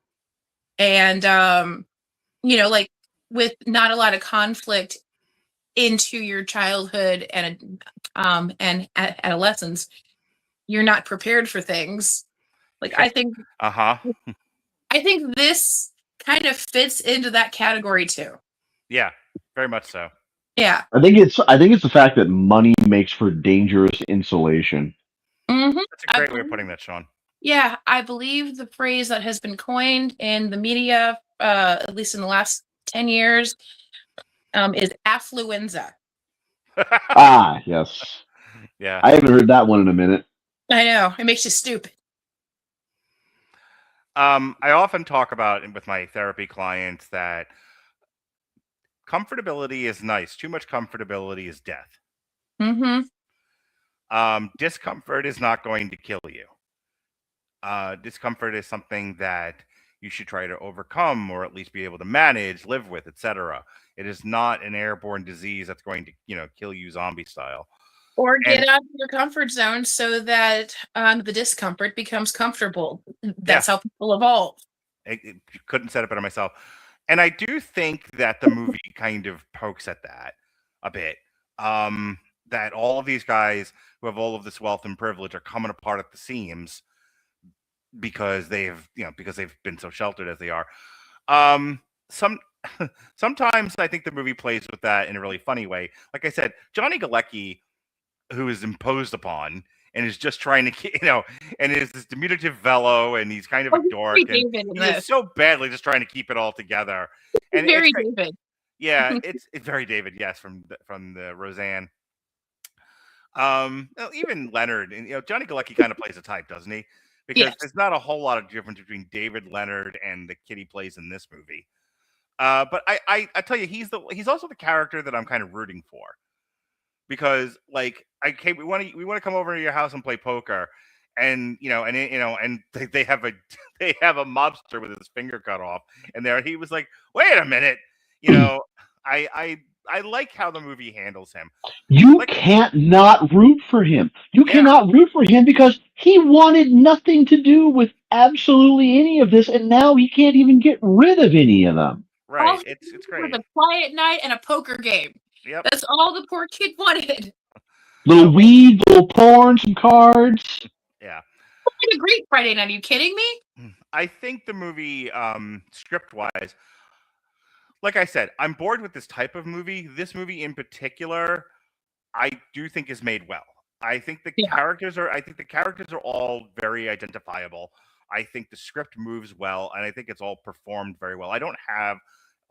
and with not a lot of conflict into your childhood and adolescence, you're not prepared for things. Like, I think this kind of fits into that category too. Yeah, very much so. Yeah. I think it's the fact that money makes for dangerous insulation. Mm-hmm. That's a great way of putting that, Sean. Yeah, I believe the phrase that has been coined in the media, at least in the last 10 years, is affluenza. Ah, yes. Yeah. I haven't heard that one in a minute. I know, it makes you stupid. I often talk about with my therapy clients that comfortability is nice. Too much comfortability is death. Mm-hmm. Discomfort is not going to kill you. Discomfort is something that you should try to overcome or at least be able to manage, live with, etc. It is not an airborne disease that's going to, kill you zombie style. Or get And out of your comfort zone so that the discomfort becomes comfortable. That's how people evolve. you couldn't set it better myself. And I do think that the movie kind of pokes at that a bit. That all of these guys who have all of this wealth and privilege are coming apart at the seams because they've been so sheltered as they are. Some sometimes I think the movie plays with that in a really funny way. Like I said, Johnny Galecki, who is imposed upon and is just trying to, and is this diminutive fellow, and he's kind of a dork, and he is so badly just trying to keep it all together. And very David. Yeah, it's very David. Yes, from the Roseanne. Even Leonard, and Johnny Galecki kind of plays a type, doesn't he? Because there's not a whole lot of difference between David Leonard and the kid he plays in this movie. But I tell you, he's also the character that I'm kind of rooting for, because like we want to come over to your house and play poker, and they have a mobster with his finger cut off, and he was like, wait a minute, I like how the movie handles him. You can't not root for him. You cannot root for him because he wanted nothing to do with absolutely any of this, and now he can't even get rid of any of them. Right. It's great. With a quiet night and a poker game. Yep. That's all the poor kid wanted. Little weed, little porn, some cards. Yeah. Like a great Friday night. Are you kidding me? I think the movie, script-wise, like I said, I'm bored with this type of movie. This movie in particular, I do think is made well. I think the characters are all very identifiable. I think the script moves well, and I think it's all performed very well. I don't have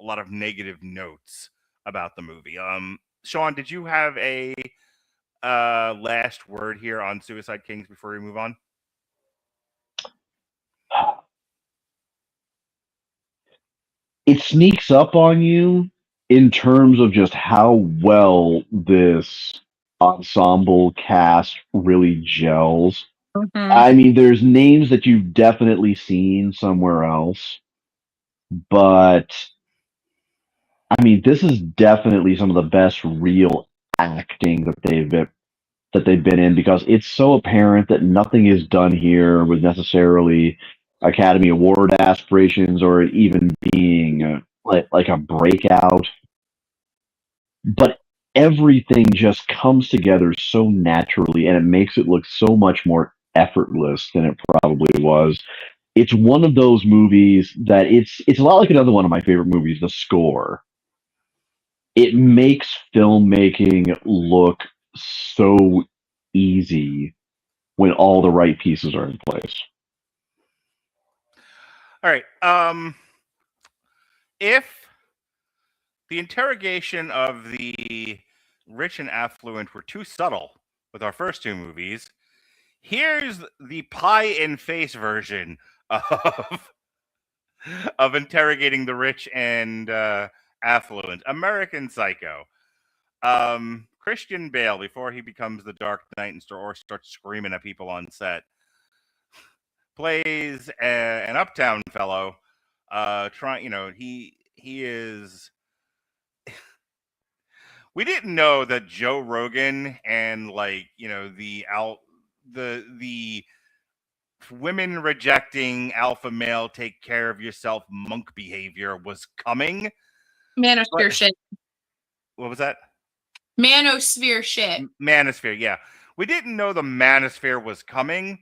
a lot of negative notes about the movie. Sean, did you have a last word here on Suicide Kings before we move on? It sneaks up on you in terms of just how well this ensemble cast really gels. Mm-hmm. I mean, there's names that you've definitely seen somewhere else, but I mean, this is definitely some of the best real acting that they've been in, because it's so apparent that nothing is done here with necessarily Academy Award aspirations or even being like a breakout, but everything just comes together so naturally, and it makes it look so much more effortless than it probably was. It's one of those movies that it's a lot like another one of my favorite movies, The Score. It makes filmmaking look so easy when all the right pieces are in place. All right. If the interrogation of the rich and affluent were too subtle with our first two movies, here's the pie in face version of interrogating the rich and affluent. American Psycho. Christian Bale, before he becomes the Dark Knight and starts screaming at people on set, plays an uptown fellow. He is. We didn't know that Joe Rogan and the women rejecting alpha male, take care of yourself monk behavior was coming. Manosphere shit. What was that? Manosphere shit. Manosphere, yeah. We didn't know the manosphere was coming,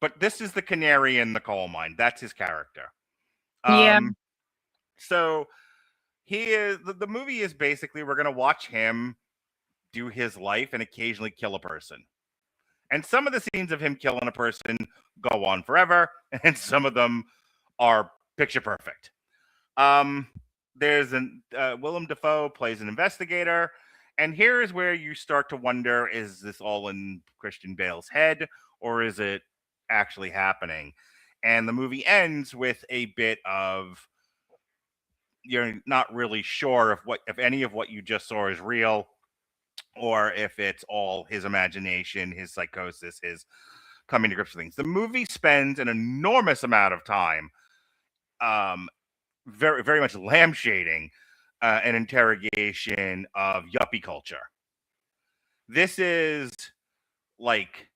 but this is the canary in the coal mine. That's his character. So he is the movie is basically we're gonna watch him do his life and occasionally kill a person. And some of the scenes of him killing a person go on forever, and some of them are picture perfect. There's Willem Dafoe plays an investigator, and here is where you start to wonder: is this all in Christian Bale's head, or is it actually happening? And the movie ends with a bit of you're not really sure if any of what you just saw is real, or if it's all his imagination, his psychosis, his coming to grips with things. The movie spends an enormous amount of time, very, very much lampshading an interrogation of yuppie culture. This is like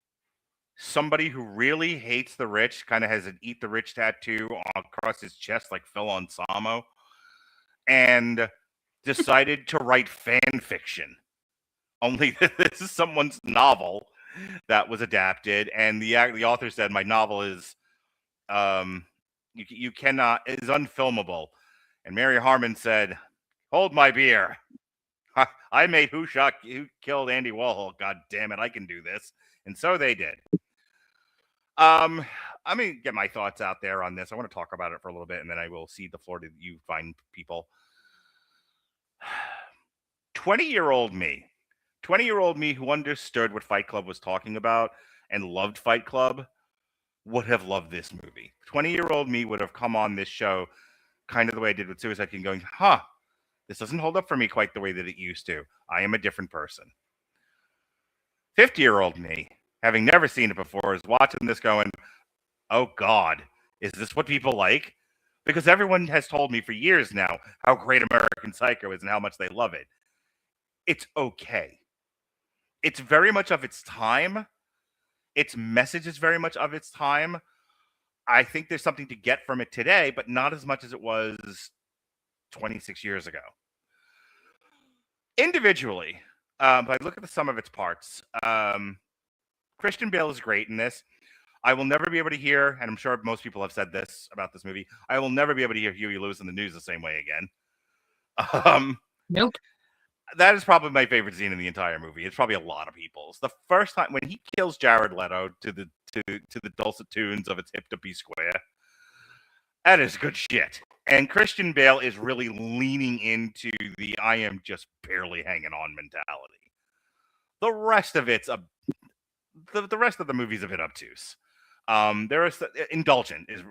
somebody who really hates the rich, kind of has an "eat the rich" tattoo across his chest, like Phil Ansamo, and decided to write fan fiction. Only this is someone's novel that was adapted, and the author said my novel is you cannot is unfilmable. And Mary Harmon said, "Hold my beer. I made Who Killed Andy Warhol. God damn it, I can do this." And so they did. I'm gonna get my thoughts out there on this. I want to talk about it for a little bit, and then I will cede the floor to you fine people. 20-year-old me. 20-year-old me who understood what Fight Club was talking about and loved Fight Club would have loved this movie. 20-year-old me would have come on this show kind of the way I did with Suicide King, going, this doesn't hold up for me quite the way that it used to. I am a different person. 50-year-old me, having never seen it before, is watching this going, oh God, is this what people like? Because everyone has told me for years now how great American Psycho is and how much they love it. It's okay. It's very much of its time. Its message is very much of its time. I think there's something to get from it today, but not as much as it was 26 years ago. Individually, if I look at the sum of its parts, Christian Bale is great in this. I will never be able to hear, and I'm sure most people have said this about this movie, I will never be able to hear Huey Lewis in the news the same way again. Nope. That is probably my favorite scene in the entire movie. It's probably a lot of people's. The first time when he kills Jared Leto to the dulcet tunes of "It's Hip to Be Square," that is good shit. And Christian Bale is really leaning into the "I am just barely hanging on" mentality. The rest of it's the rest of the movie's a bit obtuse. There is indulgent is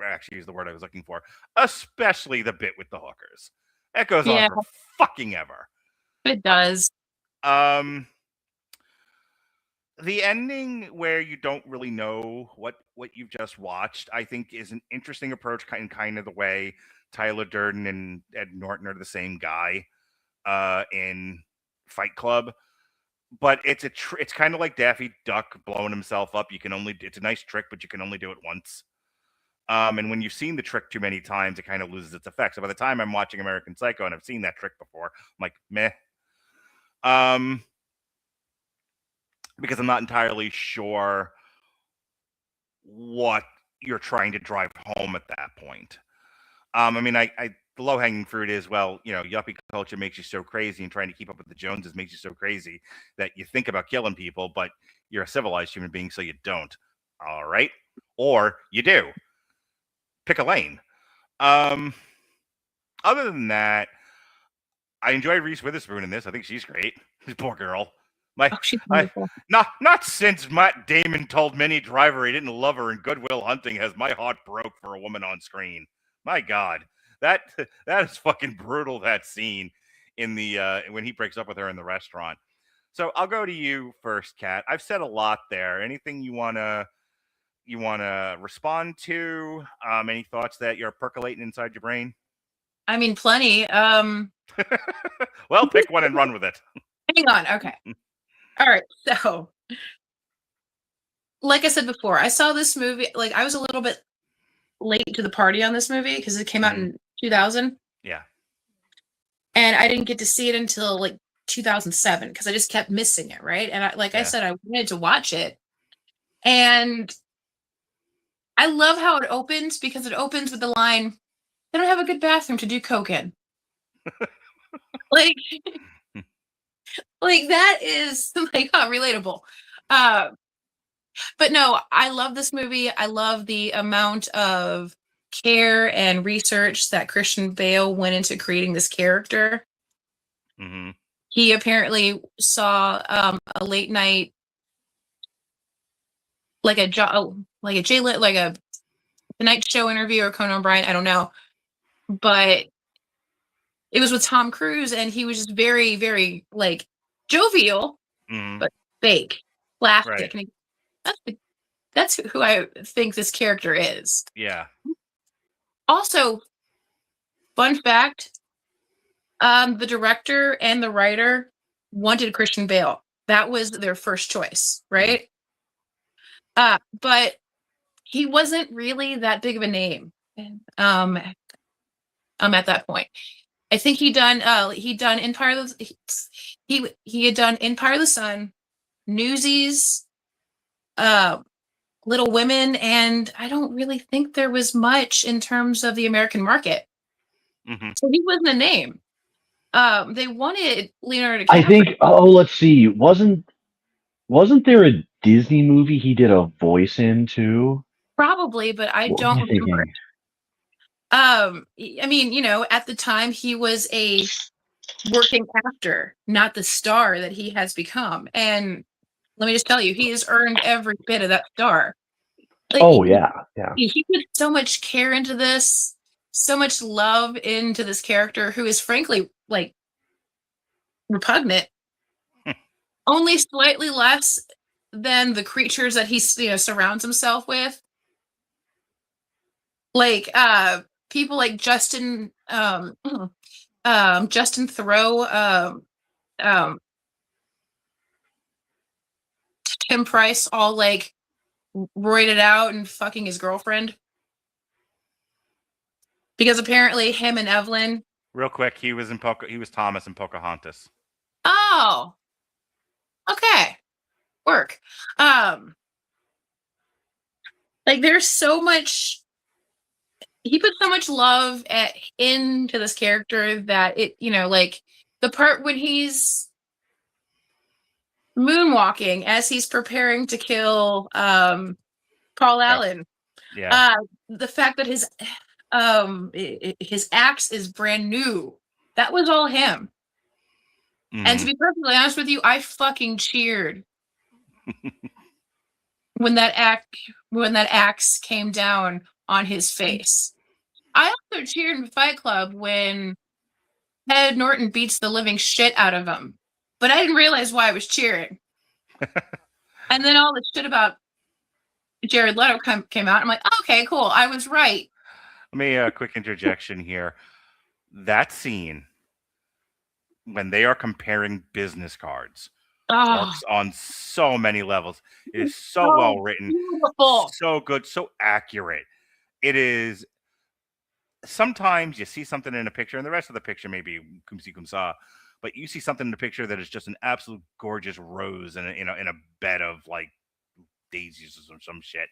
the word I was looking for, especially the bit with the hookers. That goes on for fucking ever. It does. The ending where you don't really know what you've just watched, I think, is an interesting approach, kind of the way Tyler Durden and Ed Norton are the same guy in Fight Club. But it's kind of like Daffy Duck blowing himself up. It's a nice trick, but you can only do it once. And when you've seen the trick too many times, it kind of loses its effect. So by the time I'm watching American Psycho and I've seen that trick before, I'm like, meh. Because I'm not entirely sure what you're trying to drive home at that point. The low-hanging fruit is, well, yuppie culture makes you so crazy, and trying to keep up with the Joneses makes you so crazy that you think about killing people, but you're a civilized human being, so you don't. All right? Or you do. Pick a lane. Other than that, I enjoy Reese Witherspoon in this. I think she's great. This poor girl. She's wonderful. Not since Matt Damon told Minnie Driver he didn't love her in Good Will Hunting has my heart broke for a woman on screen. My God, that is fucking brutal. That scene in the when he breaks up with her in the restaurant. So I'll go to you first, Kat. I've said a lot there. Anything you wanna respond to? Any thoughts that you're percolating inside your brain? I mean, plenty. Well, pick one and run with it. Hang on. Okay. All right. So, like I said before, I saw this movie. Like, I was a little bit late to the party on this movie because it came out in 2000. Yeah. And I didn't get to see it until like 2007 because I just kept missing it. Right. And I said, I wanted to watch it. And I love how it opens because it opens with the line, "They don't have a good bathroom to do coke in." Like that is like relatable. But no, I love this movie. I love the amount of care and research that Christian Bale went into creating this character. Mm-hmm. He apparently saw a late night, like a Tonight Show interview or Conan O'Brien, I don't know, but it was with Tom Cruise, and he was just very, very like jovial, Mm-hmm. but fake, Right. plastic. And that's who I think this character is. Yeah. Also, fun fact: the director and the writer wanted Christian Bale. That was their first choice, right? But he wasn't really that big of a name. At that point, I think he'd done Empire of the he had done Empire of the Sun, Newsies, Little Women, and I don't really think there was much in terms of the American market. Mm-hmm. So he wasn't a name. They wanted Leonardo DiCaprio. I think. Oh, let's see. Wasn't there a Disney movie he did a voice in too? Probably, but I What don't am I thinking? remember. I mean, at the time he was a working actor, not the star that he has become. And let me just tell you, he has earned every bit of that star. Like, Oh yeah, yeah. he put so much care into this, so much love into this character who is frankly like repugnant, only slightly less than the creatures that he surrounds himself with. Like people like Justin Justin Thoreau, Tim Price, all like roided out and fucking his girlfriend. Because apparently him and Evelyn. Real quick, he was Thomas in Pocahontas. Oh. Okay. Work. Like there's so much, he put so much love into this character that it, like the part when he's moonwalking as he's preparing to kill Paul Allen. Yeah. The fact that his axe is brand new, that was all him. Mm-hmm. And to be perfectly honest with you, I fucking cheered when that axe came down on his face. I also cheered in Fight Club when Ed Norton beats the living shit out of him, but I didn't realize why I was cheering. And then all the shit about Jared Leto came out. I'm like, okay, cool. I was right. Let me a quick interjection here. That scene when they are comparing business cards works on so many levels. It is so well written, beautiful, so good, so accurate. It is. Sometimes you see something in a picture, and the rest of the picture maybe cum si cum sa, but you see something in the picture that is just an absolute gorgeous rose in a bed of like daisies or some shit.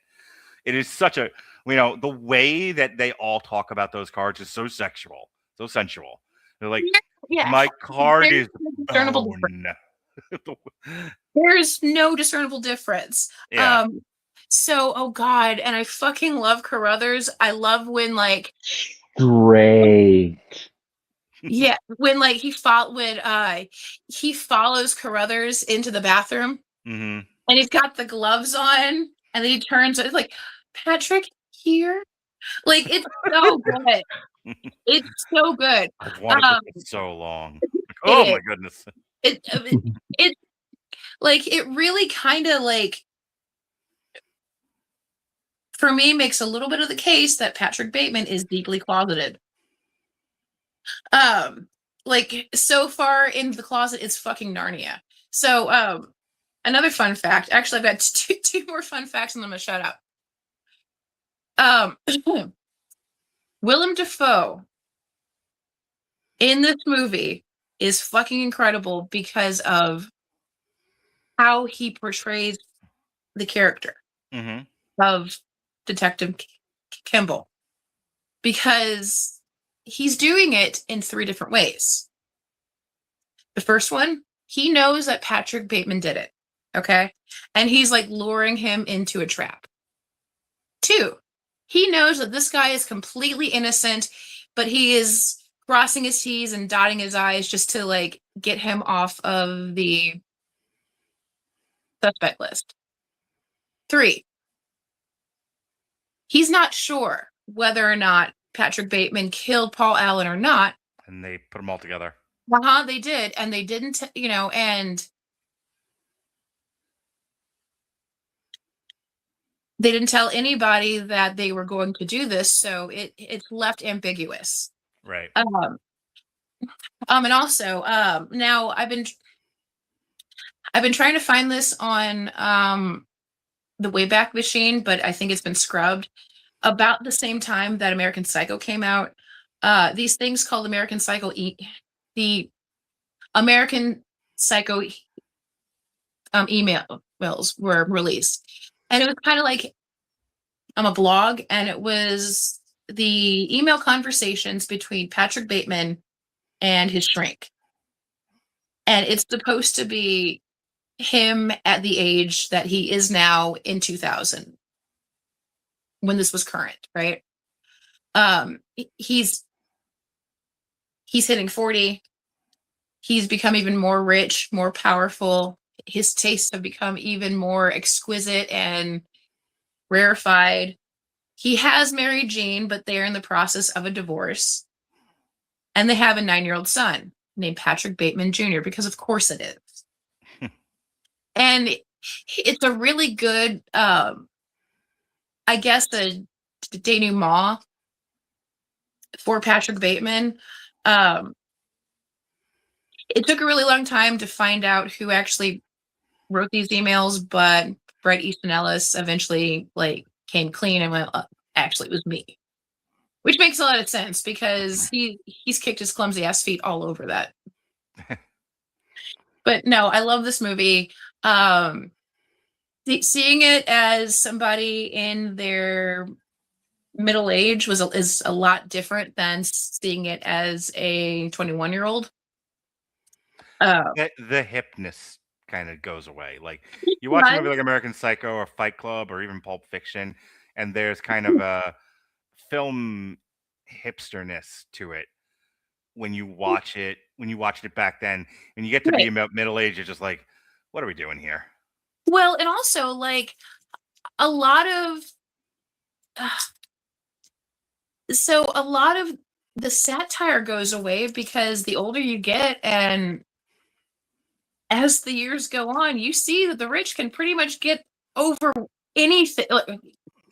It is such a, the way that they all talk about those cards is so sexual, so sensual. They're like, my card is bone. There's no discernible difference. Yeah. So, oh God, and I fucking love Carruthers. I love when like great. Yeah, when like he follows Carruthers into the bathroom, mm-hmm. and he's got the gloves on, and then he turns. It's like, Patrick here, like it's so good. It's so good. I've wanted this for so long. Oh my goodness! It like it really kind of like, for me, makes a little bit of the case that Patrick Bateman is deeply closeted. Like so far in the closet, it's fucking Narnia. So, another fun fact. Actually, I've got two more fun facts, and I'm gonna shut up. Willem Dafoe in this movie is fucking incredible because of how he portrays the character of Detective Kimball, because he's doing it in 3 different ways. The first one, he knows that Patrick Bateman did it. Okay. And he's like luring him into a trap. 2, he knows that this guy is completely innocent, but he is crossing his T's and dotting his I's just to like get him off of the suspect list. 3, he's not sure whether or not Patrick Bateman killed Paul Allen or not. And they put them all together. They did. And they didn't, and they didn't tell anybody that they were going to do this. So it's left ambiguous. Right. And also, now I've been trying to find this on the Wayback Machine, but I think it's been scrubbed. About the same time that American Psycho came out, these things called American Psycho the American Psycho emails were released, and it was kind of like a blog, and it was the email conversations between Patrick Bateman and his shrink, and it's supposed to be him at the age that he is now in 2000 when this was current, right? He's hitting 40. He's become even more rich, more powerful. His tastes have become even more exquisite and rarefied. He has married Jean, but they're in the process of a divorce. And they have a 9-year-old son named Patrick Bateman Jr., because of course it is. And it's a really good, I guess, the denouement for Patrick Bateman. It took a really long time to find out who actually wrote these emails, but Bret Easton Ellis eventually came clean and went, actually, it was me. Which makes a lot of sense because he's kicked his clumsy ass feet all over that. But no, I love this movie. Seeing it as somebody in their middle age is a lot different than seeing it as a 21-year-old. The hipness kind of goes away. Like you watch a movie like American Psycho or Fight Club or even Pulp Fiction, and there's kind of a film hipsterness to it when you watch it back then. When you get to be about middle age, you're just like, what are we doing here? Well, and also like a lot of the satire goes away because the older you get, and as the years go on, you see that the rich can pretty much get over anything,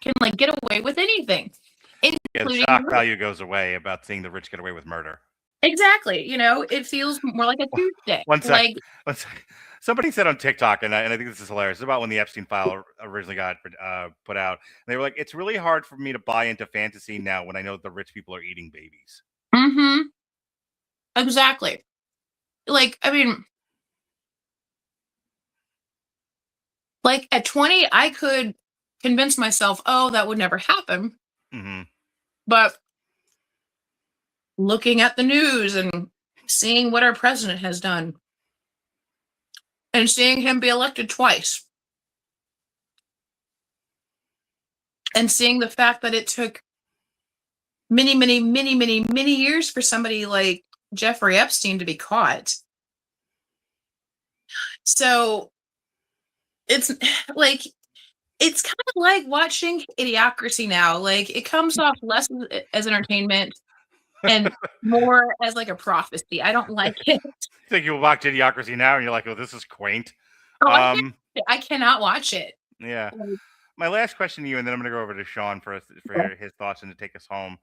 can get away with anything. Yeah, the shock value goes away about seeing the rich get away with murder. Exactly. It feels more like a Tuesday. One sec. Somebody said on TikTok, and I think this is hilarious. It's about when the Epstein file originally got put out. And they were like, it's really hard for me to buy into fantasy now when I know the rich people are eating babies. Mm-hmm. Exactly. I mean, at 20, I could convince myself, oh, that would never happen. Mm-hmm. But looking at the news and seeing what our president has done and seeing him be elected twice and seeing the fact that it took many, many, many, many, many years for somebody like Jeffrey Epstein to be caught. So it's it's kind of like watching Idiocracy now. It comes off less as entertainment and more as a prophecy. I don't like it. You think you'll watch Idiocracy now and you're like, oh, this is quaint. Oh, I cannot watch it. Yeah. My last question to you, and then I'm going to go over to Sean for his thoughts and to take us home.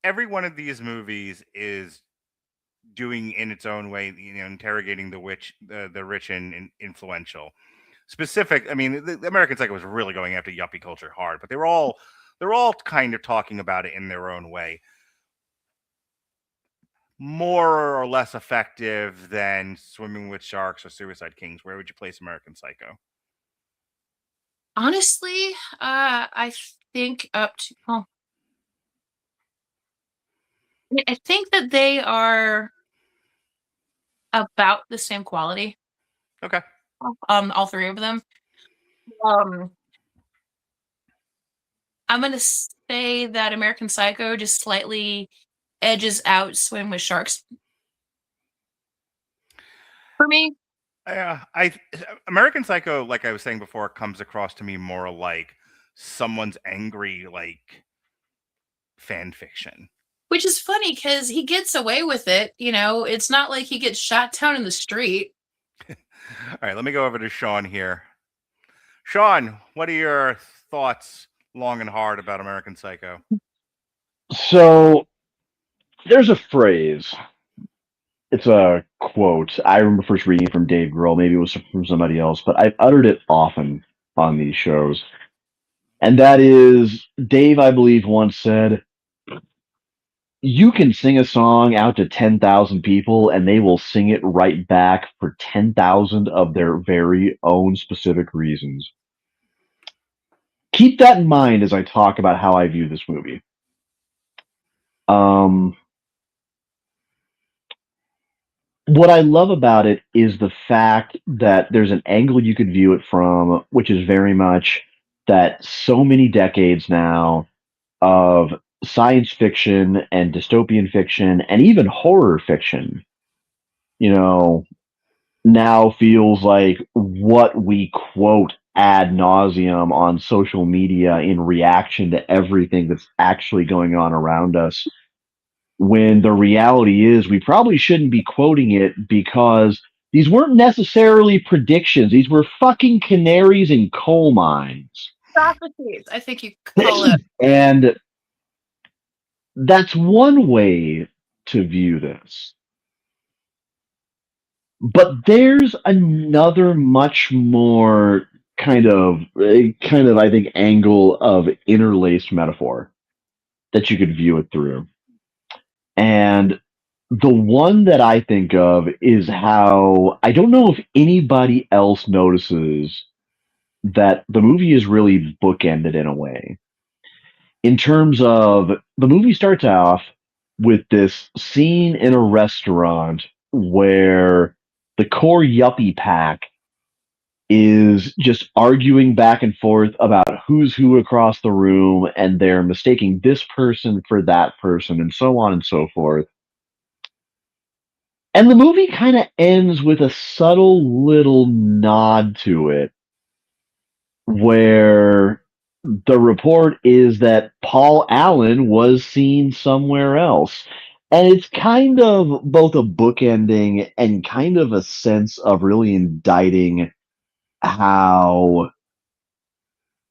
Every one of these movies is doing in its own way, interrogating the rich and influential. I mean, the American Psycho was really going after yuppie culture hard, but they're all kind of talking about it in their own way. More or less effective than Swimming with Sharks or Suicide Kings. Where would you place American Psycho? Honestly, I think up to. I think that they are about the same quality. Okay. all three of them. Um, I'm gonna say that American Psycho just slightly edges out Swim with Sharks for me. Yeah, American Psycho, like I was saying before, comes across to me more like someone's angry, like fan fiction. Which is funny because he gets away with it. It's not like he gets shot down in the street. All right, let me go over to Sean here. Sean, what are your thoughts, long and hard, about American Psycho? So there's a phrase. It's a quote. I remember first reading it from Dave Grohl. Maybe it was from somebody else, but I've uttered it often on these shows. And that is, Dave, I believe, once said, you can sing a song out to 10,000 people and they will sing it right back for 10,000 of their very own specific reasons. Keep that in mind as I talk about how I view this movie. What I love about it is the fact that there's an angle you could view it from, which is very much that so many decades now of science fiction and dystopian fiction and even horror fiction, now feels like what we quote ad nauseum on social media in reaction to everything that's actually going on around us, when the reality is we probably shouldn't be quoting it, because these weren't necessarily predictions. These were fucking canaries in coal mines. Prophecies, I think you call it. And that's one way to view this. But there's another much more kind of, I think, angle of interlaced metaphor that you could view it through. And the one that I think of is how, I don't know if anybody else notices that the movie is really bookended in a way. In terms of, the movie starts off with this scene in a restaurant where the core yuppie pack is just arguing back and forth about who's who across the room, and they're mistaking this person for that person, and so on and so forth. And the movie kind of ends with a subtle little nod to it, where the report is that Paul Allen was seen somewhere else. And it's kind of both a bookending and kind of a sense of really indicting how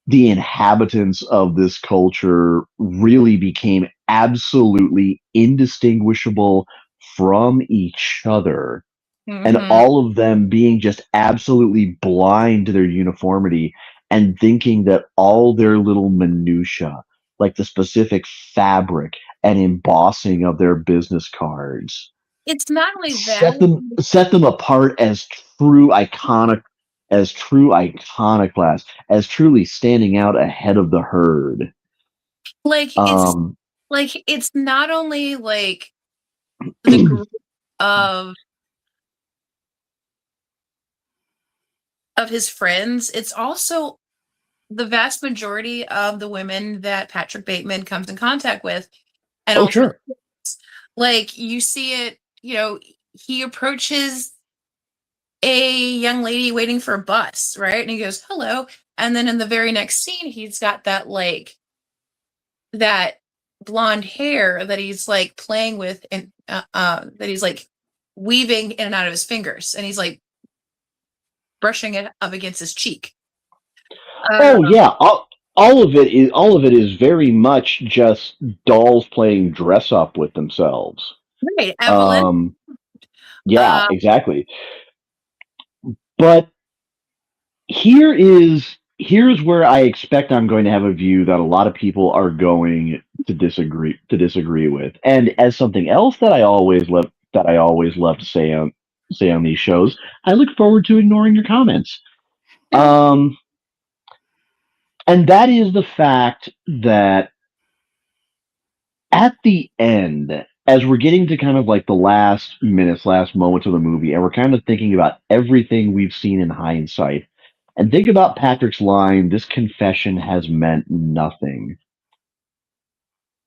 the inhabitants of this culture really became absolutely indistinguishable from each other. And all of them being just absolutely blind to their uniformity and thinking that all their little minutia, like the specific fabric and embossing of their business cards, It's not only that. set them apart as true iconoclasts, as truly standing out ahead of the herd. It's not only like the group of his friends, it's also the vast majority of the women that Patrick Bateman comes in contact with. And Oh, sure. Like, you see it, he approaches a young lady waiting for a bus, right? And he goes, hello. And then in the very next scene, he's got that blonde hair that he's like playing with, and that he's like weaving in and out of his fingers. And he's like brushing it up against his cheek. Yeah. All of it is very much just dolls playing dress up with themselves. Right, Evelyn. Yeah, exactly. But here's where I expect I'm going to have a view that a lot of people are going to disagree with. And as something else that I always love to say on these shows, I look forward to ignoring your comments. And that is the fact that at the end, as we're getting to kind of like the last minutes, last moments of the movie, and we're kind of thinking about everything we've seen in hindsight, and think about Patrick's line, "This confession has meant nothing."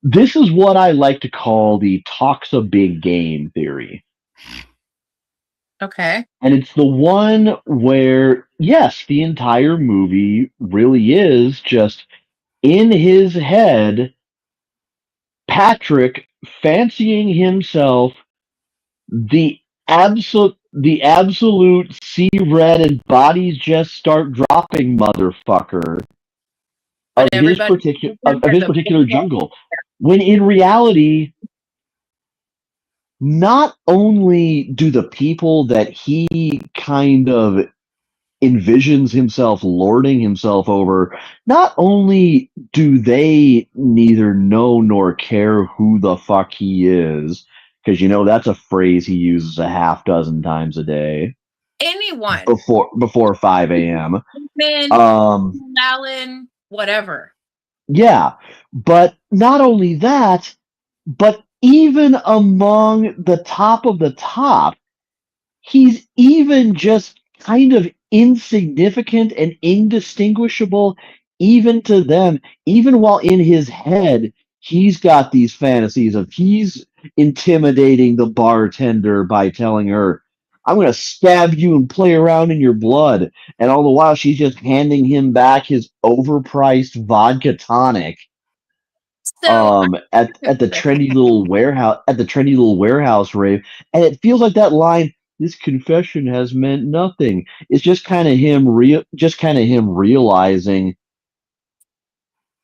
This is what I like to call the talks a big game theory. Okay. And it's the one where, yes, the entire movie really is just in his head, Patrick fancying himself the absolute see red and bodies just start dropping motherfucker But of his everybody particular jungle. When in reality, not only do the people that he kind of envisions himself lording himself over, not only do they neither know nor care who the fuck he is, because that's a phrase he uses a half dozen times a day anyone, before 5 a.m. men, Um, Alan, whatever. yeah, but not only that, but even among the top of the top, he's even just kind of insignificant and indistinguishable even to them, even while in his head he's got these fantasies of he's intimidating the bartender by telling her, "I'm going to stab you and play around in your blood," and all the while she's just handing him back his overpriced vodka tonic So at the trendy little warehouse rave, and it feels like that line, "This confession has meant nothing," is just kind of him realizing,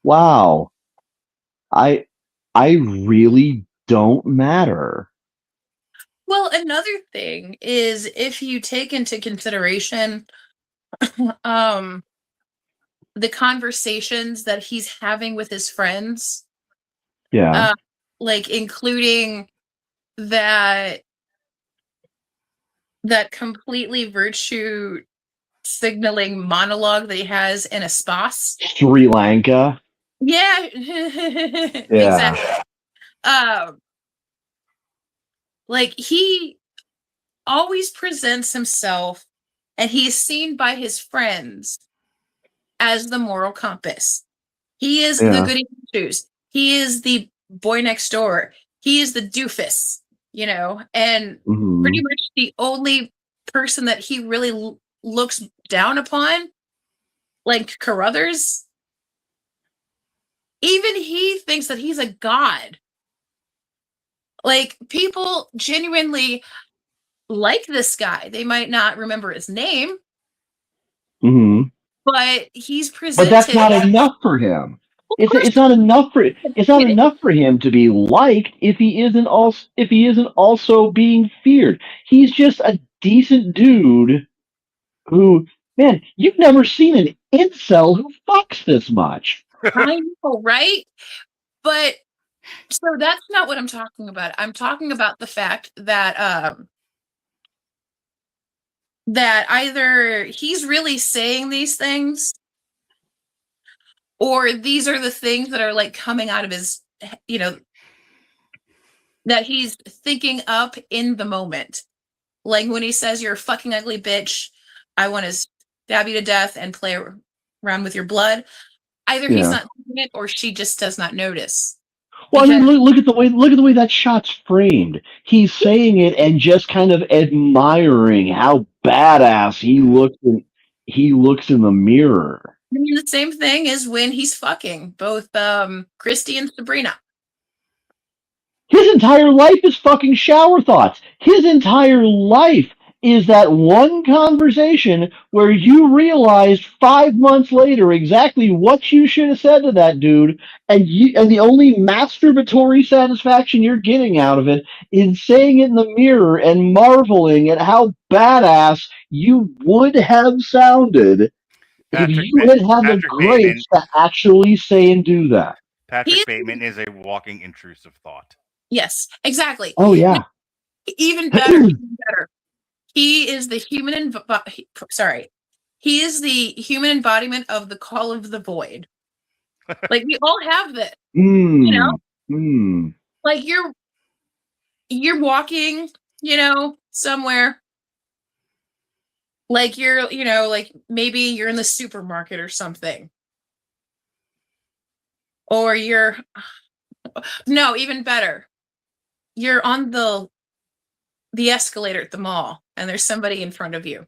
wow, I I really don't matter. well, another thing is if you take into consideration um the conversations that he's having with his friends, Yeah. like including that completely virtue signaling monologue that he has in a spas. Sri Lanka. Yeah. Yeah. Exactly. Um like he always presents himself and he is seen by his friends as the moral compass. He is the Yeah. goody shoes. He is the boy next door. He is the doofus, and pretty Hmm. much the only person that he really looks down upon, like Carruthers, even he thinks that he's a god. Like, people genuinely like this guy. They might not remember his name, Hmm. but he's But that's presented. not enough for him. Of It's course, it's not enough for it is. him to be liked if he isn't also being feared. He's just a decent dude who, man, you've never seen an incel who fucks this much. I know, right? But so that's not what I'm talking about. I'm talking about the fact that either he's really saying these things, or these are the things that are like coming out of his, that he's thinking up in the moment. Like when he says, "You're a fucking ugly bitch. I want to stab you to death and play around with your blood." Either he's Yeah. not doing it or she just does not notice. Well, I mean, Because look at the way that shot's framed. He's saying it and just kind of admiring how badass he looks in the mirror. I mean, the same thing is when he's fucking both Christy and Sabrina. His entire life is fucking shower thoughts. His entire life is that one conversation where you realized 5 months later exactly what you should have said to that dude, and the only masturbatory satisfaction you're getting out of it is saying it in the mirror and marveling at how badass you would have sounded if Patrick you had had the Patrick Bateman grace to actually say and do that. Patrick Bateman is a walking intrusive thought. Yes, exactly. Oh yeah. Even better, even better. He is the he is the human embodiment of the call of the void. Like, we all have this, Mm. Mm. like, you're you're walking, somewhere. Like you're, like maybe you're in the supermarket or something. Or no, even better. You're on the escalator at the mall and there's somebody in front of you.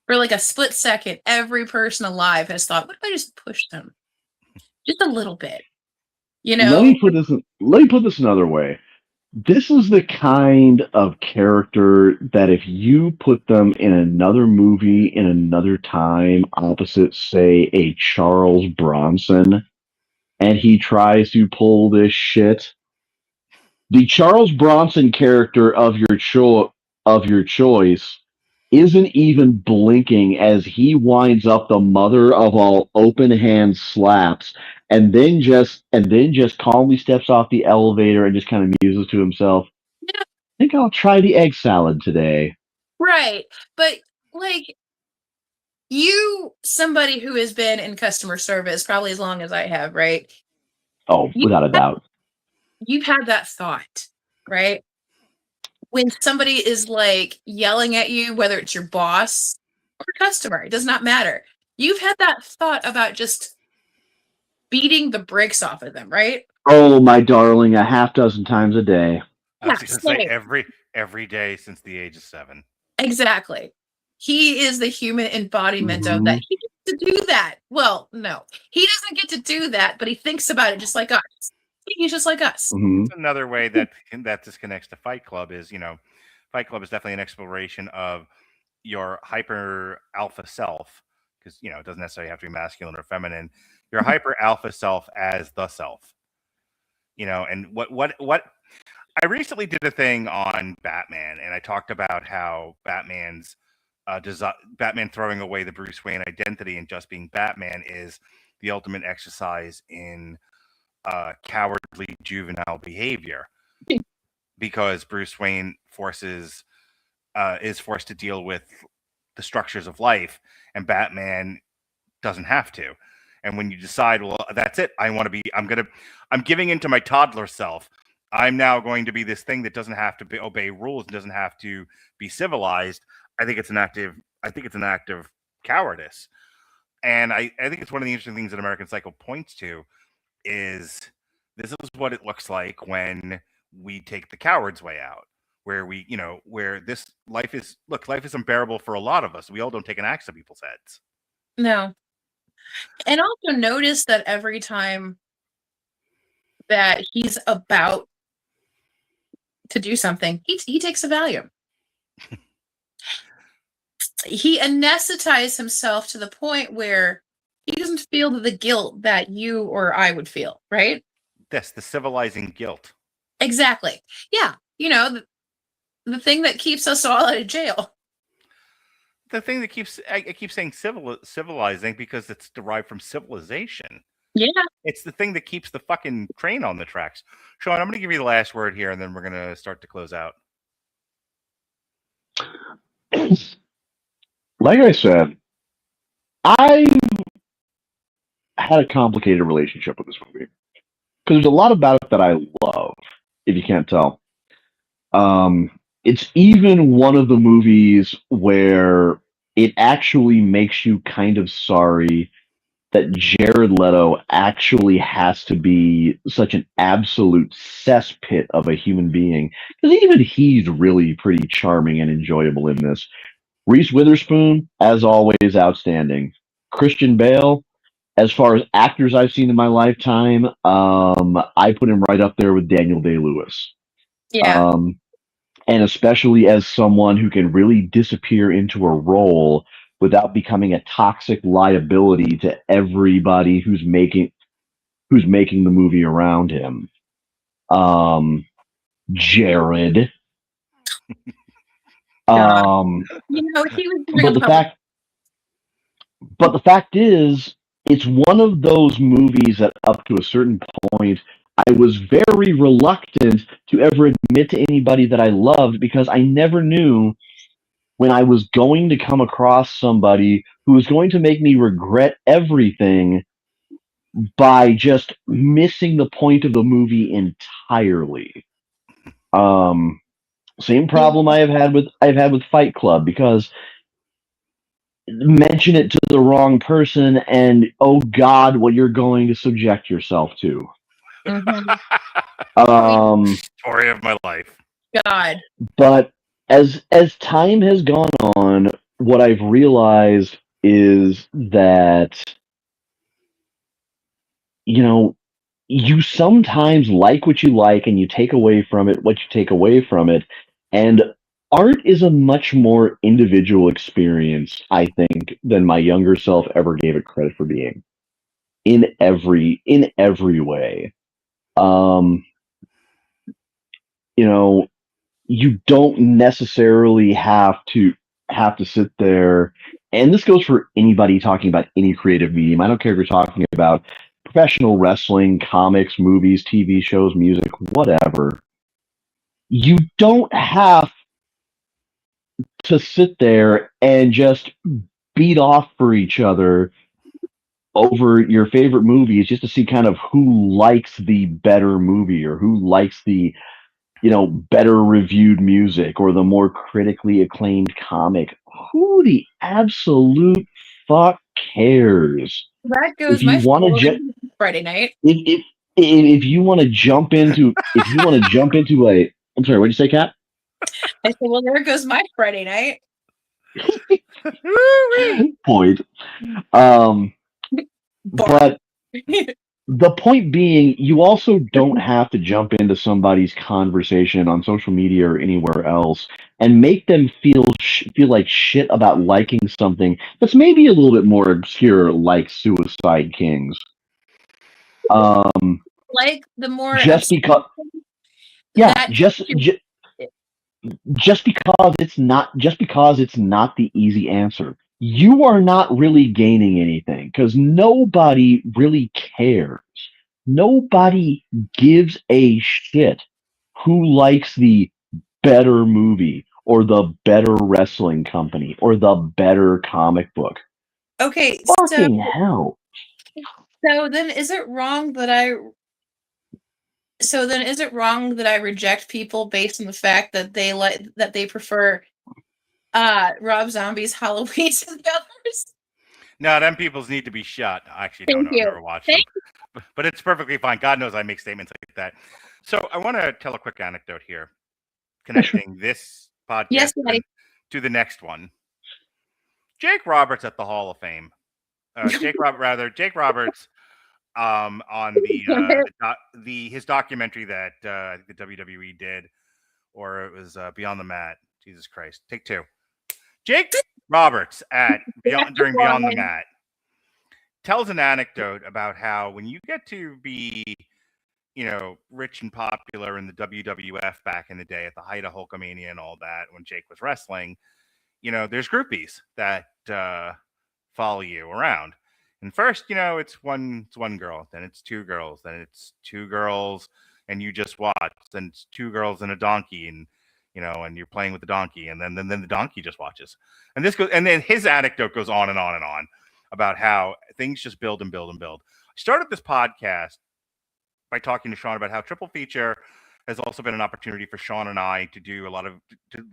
For like a split second, every person alive has thought, what if I just push them? Just a little bit. Let me put this another way. This is the kind of character that if you put them in another movie in another time, opposite, say, a Charles Bronson, and he tries to pull this shit, the Charles Bronson character of your choice isn't even blinking as he winds up the mother of all open hand slaps and then just calmly steps off the elevator and just kind of muses to himself. Yeah. I think I'll try the egg salad today. Right. But like somebody who has been in customer service probably as long as I have, right? Oh, without a doubt. You've had that thought, right? When somebody is like yelling at you, whether it's your boss or customer, it does not matter. You've had that thought about just beating the brakes off of them, right? Oh, my darling, a half dozen times a day. I was going to say every day since the age of 7. Exactly. He is the human embodiment of that. He gets to do that. Well, no, he doesn't get to do that, but he thinks about it just like us. He's just like us. It's another way that this connects to Fight Club is, Fight Club is definitely an exploration of your hyper alpha self, because it doesn't necessarily have to be masculine or feminine. Your hyper alpha self as the self. And what I recently did a thing on Batman, and I talked about how Batman's Batman throwing away the Bruce Wayne identity and just being Batman is the ultimate exercise in cowardly juvenile behavior, because Bruce Wayne is forced to deal with the structures of life, and Batman doesn't have to. And when you decide, well, that's it, I'm giving into my toddler self. I'm now going to be this thing that doesn't have to obey rules and doesn't have to be civilized. I think it's an act of cowardice. And I think it's one of the interesting things that American Psycho points to is this is what it looks like when we take the coward's way out, where where life is unbearable for a lot of us. We all don't take an axe to people's heads. No. And also notice that every time that he's about to do something, he takes a Valium. He anesthetizes himself to the point where he doesn't feel the guilt that you or I would feel, right? That's the civilizing guilt. Exactly. Yeah. The thing that keeps us all out of jail. The thing that I keep saying civilizing because it's derived from civilization. Yeah. It's the thing that keeps the fucking train on the tracks. Sean, I'm going to give you the last word here, and then we're going to start to close out. Like I said, I had a complicated relationship with this movie because there's a lot about it that I love, if you can't tell. It's even one of the movies where it actually makes you kind of sorry that Jared Leto actually has to be such an absolute cesspit of a human being, because even he's really pretty charming and enjoyable in this. Reese Witherspoon, as always, outstanding. Christian Bale, as far as actors I've seen in my lifetime, I put him right up there with Daniel Day-Lewis. Yeah. And especially as someone who can really disappear into a role without becoming a toxic liability to everybody who's making the movie around him. Jared. He was but the fact is, it's one of those movies that up to a certain point, I was very reluctant to ever admit to anybody that I loved, because I never knew when I was going to come across somebody who was going to make me regret everything by just missing the point of the movie entirely. Same problem I've had with Fight Club, because mention it to the wrong person and oh God, what you're going to subject yourself to. Mhm. Story of my life. God. But as time has gone on, what I've realized is that, you know, you sometimes like what you like and you take away from it what you take away from it. And art is a much more individual experience, I think, than my younger self ever gave it credit for being. In every way. Um, you know, you don't necessarily have to sit there, and this goes for anybody talking about any creative medium. I don't care if you're talking about professional wrestling, comics, movies, TV shows, music, whatever. You don't have to sit there and just beat off for each other over your favorite movies just to see kind of who likes the better movie or who likes the better reviewed music or the more critically acclaimed comic. Who the absolute fuck cares? That If goes you my want to Friday night. if you want to jump into a, I'm sorry, what did you say, Kat? I said, well, there goes my Friday night. Point. But the point being, you also don't have to jump into somebody's conversation on social media or anywhere else and make them feel like shit about liking something that's maybe a little bit more obscure, like Suicide Kings. Like the more Just because, yeah, that just because it's not the easy answer, you are not really gaining anything because nobody really cares. Nobody gives a shit who likes the better movie or the better wrestling company or the better comic book. okay, Fucking hell. so then is it wrong that I reject people based on the fact that they prefer Rob Zombie's Halloween to the others? No, them peoples need to be shot. I actually don't know. I've never watched them. But it's perfectly fine. God knows I make statements like that. So I want to tell a quick anecdote here, connecting this podcast to the next one. Jake Roberts at the Hall of Fame. Jake Roberts on his documentary that the WWE did, or it was Beyond the Mat. Jesus Christ. Take two. Jake Roberts during Beyond the Mat tells an anecdote about how when you get to be, rich and popular in the WWF back in the day at the height of Hulkamania and all that, when Jake was wrestling, there's groupies that follow you around. And first, it's one girl, then it's two girls, then it's two girls, and you just watch. Then it's two girls and a donkey, and and you're playing with the donkey, and then the donkey just watches. And then his anecdote goes on and on and on about how things just build and build and build. I started this podcast by talking to Sean about how Triple Feature has also been an opportunity for Sean and I to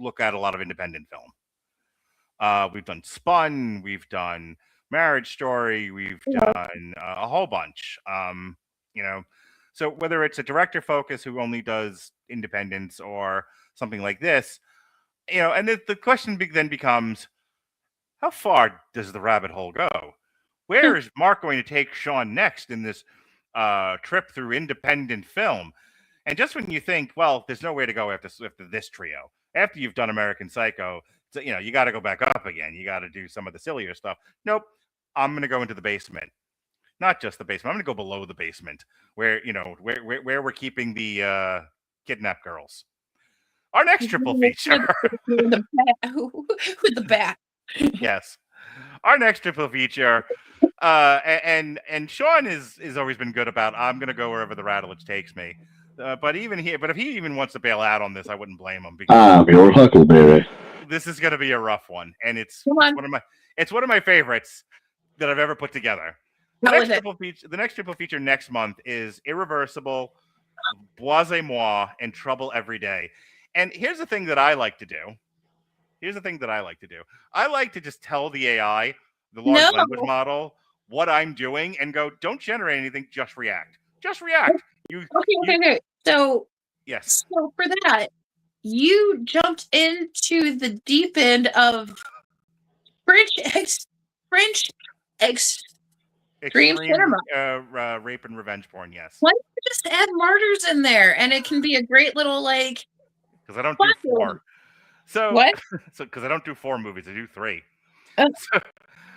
look at a lot of independent film. We've done Spun, we've done Marriage Story, we've done a whole bunch. So whether it's a director focus who only does independents or something like this, and the question then becomes, how far does the rabbit hole go? Where is Mark going to take Sean next in this trip through independent film? And just when you think, well, there's no way to go after this trio, after you've done American Psycho, you got to go back up again. You got to do some of the sillier stuff. Nope. I'm going to go into the basement. Not just the basement. I'm going to go below the basement where we're keeping the kidnapped girls. Our next triple feature. With the bat. Yes. Our next triple feature. And Sean is always been good about, I'm going to go wherever the Rattledge takes me. But if he even wants to bail out on this, I wouldn't blame him, because your Huckleberry. This is going to be a rough one, and it's one of my favorites that I've ever put together. The next triple feature next month is Irreversible, Boise Moi, and Trouble Every Day. And here's the thing that I like to do. I like to just tell the AI, the large language model, what I'm doing and go, don't generate anything, just react. Just react. Okay. So, yes. So for that, you jumped into the deep end of extreme cinema. Rape and revenge porn, yes. Why don't you just add martyrs in there, and it can be a great little like. Because I don't do 4. So what? Because I don't do 4 movies, I do 3. Oh.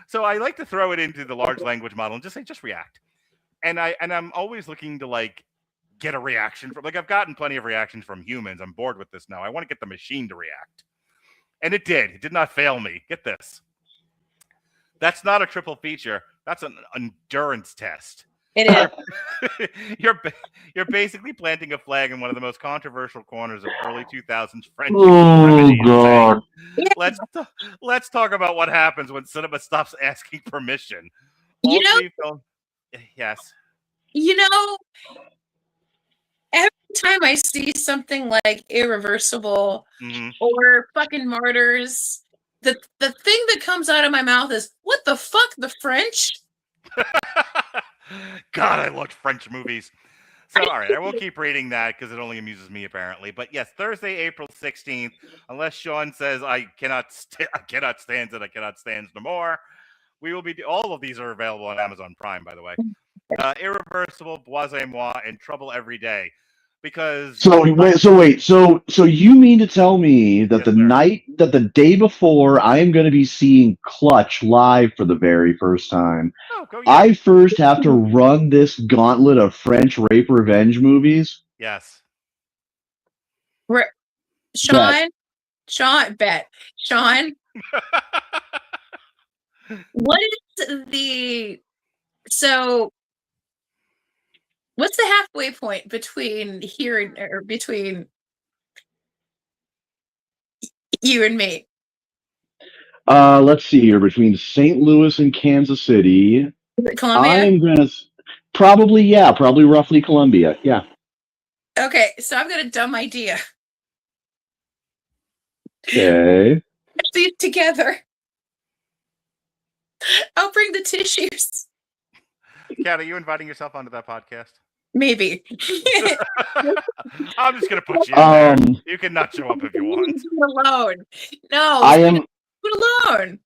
So I like to throw it into the large language model and just say, just react. And I'm always looking to like get a reaction from, like, I've gotten plenty of reactions from humans. I'm bored with this now. I want to get the machine to react. And it did. It did not fail me. Get this. That's not a triple feature. That's an endurance test. It is. You're basically planting a flag in one of the most controversial corners of early 2000s French. Oh God! Let's talk about what happens when cinema stops asking permission. Yes. You know, every time I see something like Irreversible or fucking Martyrs, the thing that comes out of my mouth is, what the fuck, the French? God, I loved French movies. So, all right, I will keep reading that because it only amuses me, apparently. But yes, Thursday, April 16th, unless Sean says I cannot stand it no more, we will be. All of these are available on Amazon Prime, by the way. Irreversible, Bois-et-moi, and Trouble Every Day. Because so you mean to tell me that the day before I am going to be seeing Clutch live for the very first time, I first have to run this gauntlet of French rape revenge movies? Yes. Sean, what is what's the halfway point between between you and me? Let's see here. Between St. Louis and Kansas City, Columbia? I'm gonna probably roughly Columbia. Yeah. Okay, so I've got a dumb idea. Okay. Put these together. I'll bring the tissues. Kat, are you inviting yourself onto that podcast? Maybe. I'm just gonna put you in there. You can not show up if you want. Alone. No. I am alone.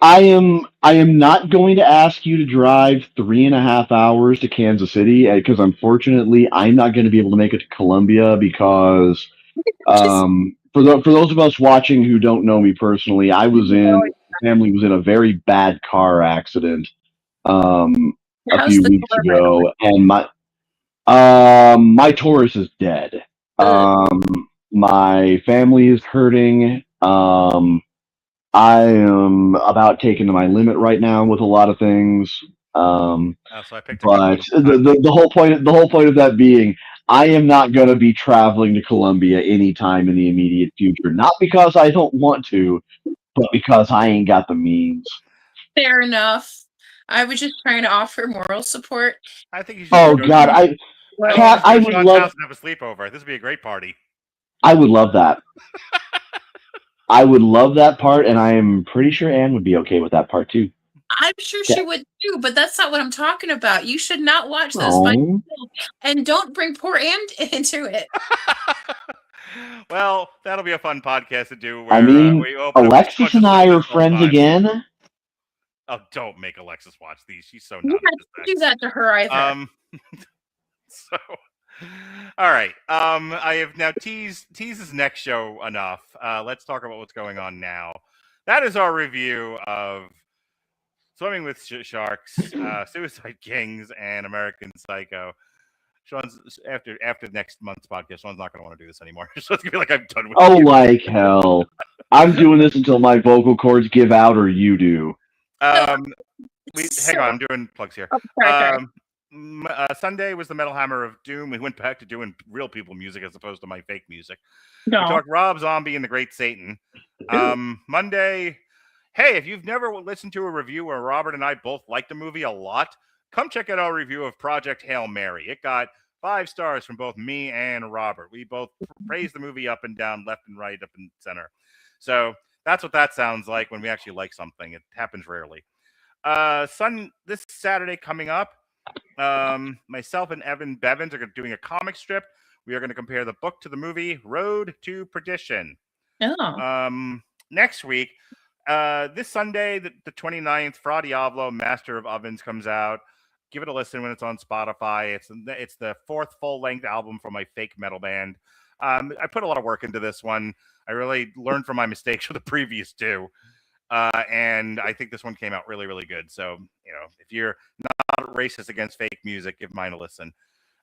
I am not going to ask you to drive 3.5 hours to Kansas City because unfortunately I'm not going to be able to make it to Columbia because for those of us watching who don't know me personally, family was in a very bad car accident a few weeks ago, and my Taurus is dead. My family is hurting. I am about taken to my limit right now with a lot of things. So I picked but the whole point of that being, I am not going to be traveling to Columbia anytime in the immediate future. Not because I don't want to, but because I ain't got the means. Fair enough. I was just trying to offer moral support. I think you should. Oh God, I would love to have a sleepover. This would be a great party. I would love that. I would love that part, and I am pretty sure Anne would be okay with that part too. I'm sure she would too, but that's not what I'm talking about. You should not watch this by yourself, and don't bring poor Anne into it. Well, that'll be a fun podcast to do. Where, Alexis and I are friends again. Oh, don't make Alexis watch these. She's so not. Do that to her either. So, all right. I have now teased his next show enough. Let's talk about what's going on now. That is our review of Swimming with Sharks, Suicide Kings, and American Psycho. Sean's after next month's podcast. Sean's not going to want to do this anymore. So it's going to be like I'm done with. Oh, like hell! I'm doing this until my vocal cords give out, or you do. Hang on, I'm doing plugs here. Sunday was the Metal Hammer of Doom. We went back to doing real people music as opposed to my fake music. No. We talked Rob Zombie and the Great Satan. Monday, hey, if you've never listened to a review where Robert and I both liked the movie a lot, come check out our review of Project Hail Mary. It got 5 stars from both me and Robert. We both praise the movie up and down, left and right, up and center. So that's what that sounds like when we actually like something. It happens rarely. This Saturday coming up, myself and Evan Bevins are doing a comic strip. We are going to compare the book to the movie Road to Perdition. Oh. Next week, this Sunday, the 29th, Fra Diavolo, Master of Ovens comes out. Give it a listen when it's on Spotify. It's the 4th full-length album from my fake metal band. I put a lot of work into this one. I really learned from my mistakes with the previous 2. And I think this one came out really, really good. So, if you're not racist against fake music, give mine a listen.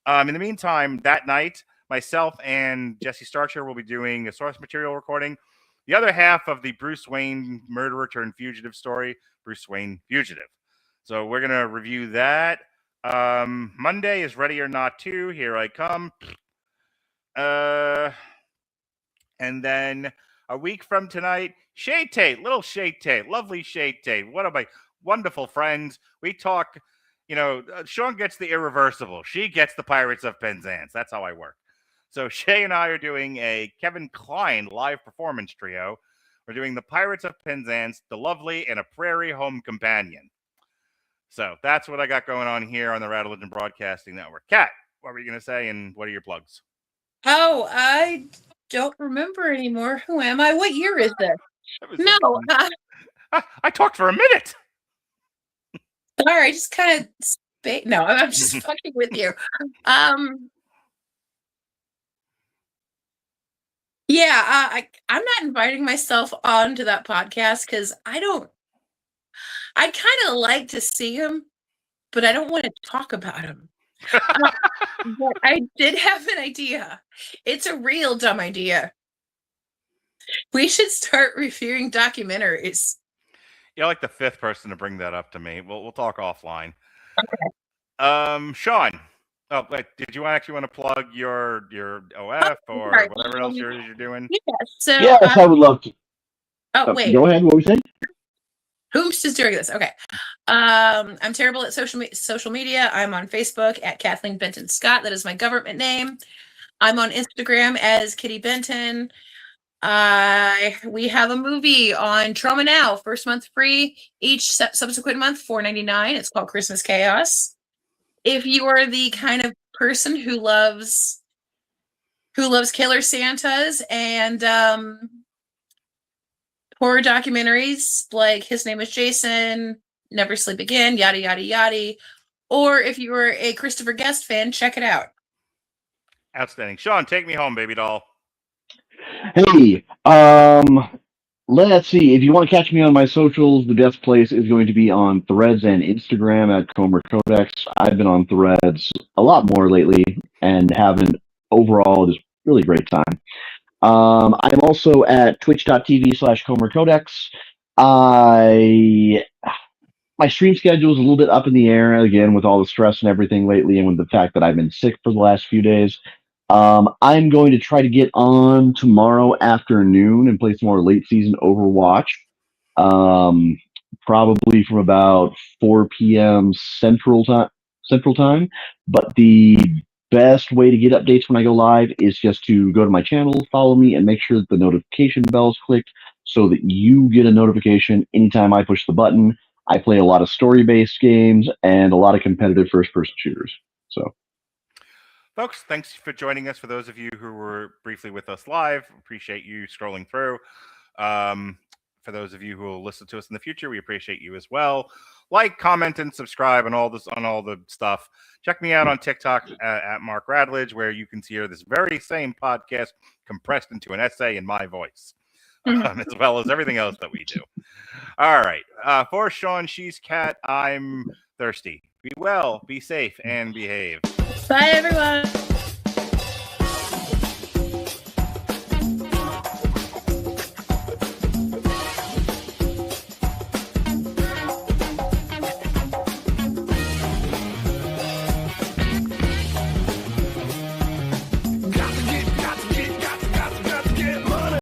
In the meantime, that night, myself and Jesse Starcher will be doing a source material recording. The other half of the Bruce Wayne murderer turned fugitive story, Bruce Wayne Fugitive. So we're going to review that. Monday is Ready or Not 2. Here I come. And then a week from tonight, Shade Tate, little Shade Tate, lovely Shade Tate. One of my wonderful friends. We talk, Sean gets the irreversible. She gets the Pirates of Penzance. That's how I work. So Shay and I are doing a Kevin Kline live performance trio. We're doing the Pirates of Penzance, The Lovely, and A Prairie Home Companion. So that's what I got going on here on the Rattlegion Broadcasting Network. Kat, what were you going to say, and what are your plugs? Oh, I don't remember anymore. Who am I? What year is this? No. I talked for a minute. Sorry, just kind of... No, I'm just fucking with you. Yeah, I'm not inviting myself onto that podcast because I kind of like to see him, but I don't want to talk about him. But I did have an idea. It's a real dumb idea. We should start reviewing documentaries. You're like the 5th person to bring that up to me. We'll talk offline. Okay. Sean. Oh, wait, did you actually want to plug your OF or whatever else you're doing? Yes. So, yes, I would love to. Oh, wait. Go ahead. What were you saying? Whom's is doing this? Okay. I'm terrible at social media. I'm on Facebook at Kathleen Benton Scott. That is my government name. I'm on Instagram as Kitty Benton. We have a movie on Trauma Now. First month free. Each subsequent month $4.99. It's called Christmas Chaos. If you are the kind of person who loves killer Santas and horror documentaries like His Name is Jason, Never Sleep Again, yada yada yada, or if you are a Christopher Guest fan, check it out. Outstanding. Sean, take me home, baby doll. Hey, let's see. If you want to catch me on my socials, the best place is going to be on Threads and Instagram at Comer Codex. I've been on Threads a lot more lately and having overall just really great time. I'm also at twitch.tv/Comer Codex. My stream schedule is a little bit up in the air again with all the stress and everything lately, and with the fact that I've been sick for the last few days. I'm going to try to get on tomorrow afternoon and play some more late season Overwatch. Probably from about 4 p.m. Central Time. But the best way to get updates when I go live is just to go to my channel, follow me, and make sure that the notification bell is clicked so that you get a notification anytime I push the button. I play a lot of story-based games and a lot of competitive first-person shooters. So, folks, thanks for joining us. For those of you who were briefly with us live, appreciate you scrolling through. For those of you who will listen to us in the future, we appreciate you as well. Like, comment, and subscribe on all the stuff. Check me out on TikTok at Mark Radledge, where you can hear this very same podcast compressed into an essay in my voice, as well as everything else that we do. All right. For Sean, she's Kat. I'm thirsty. Be well, be safe, and behave. Bye, everyone.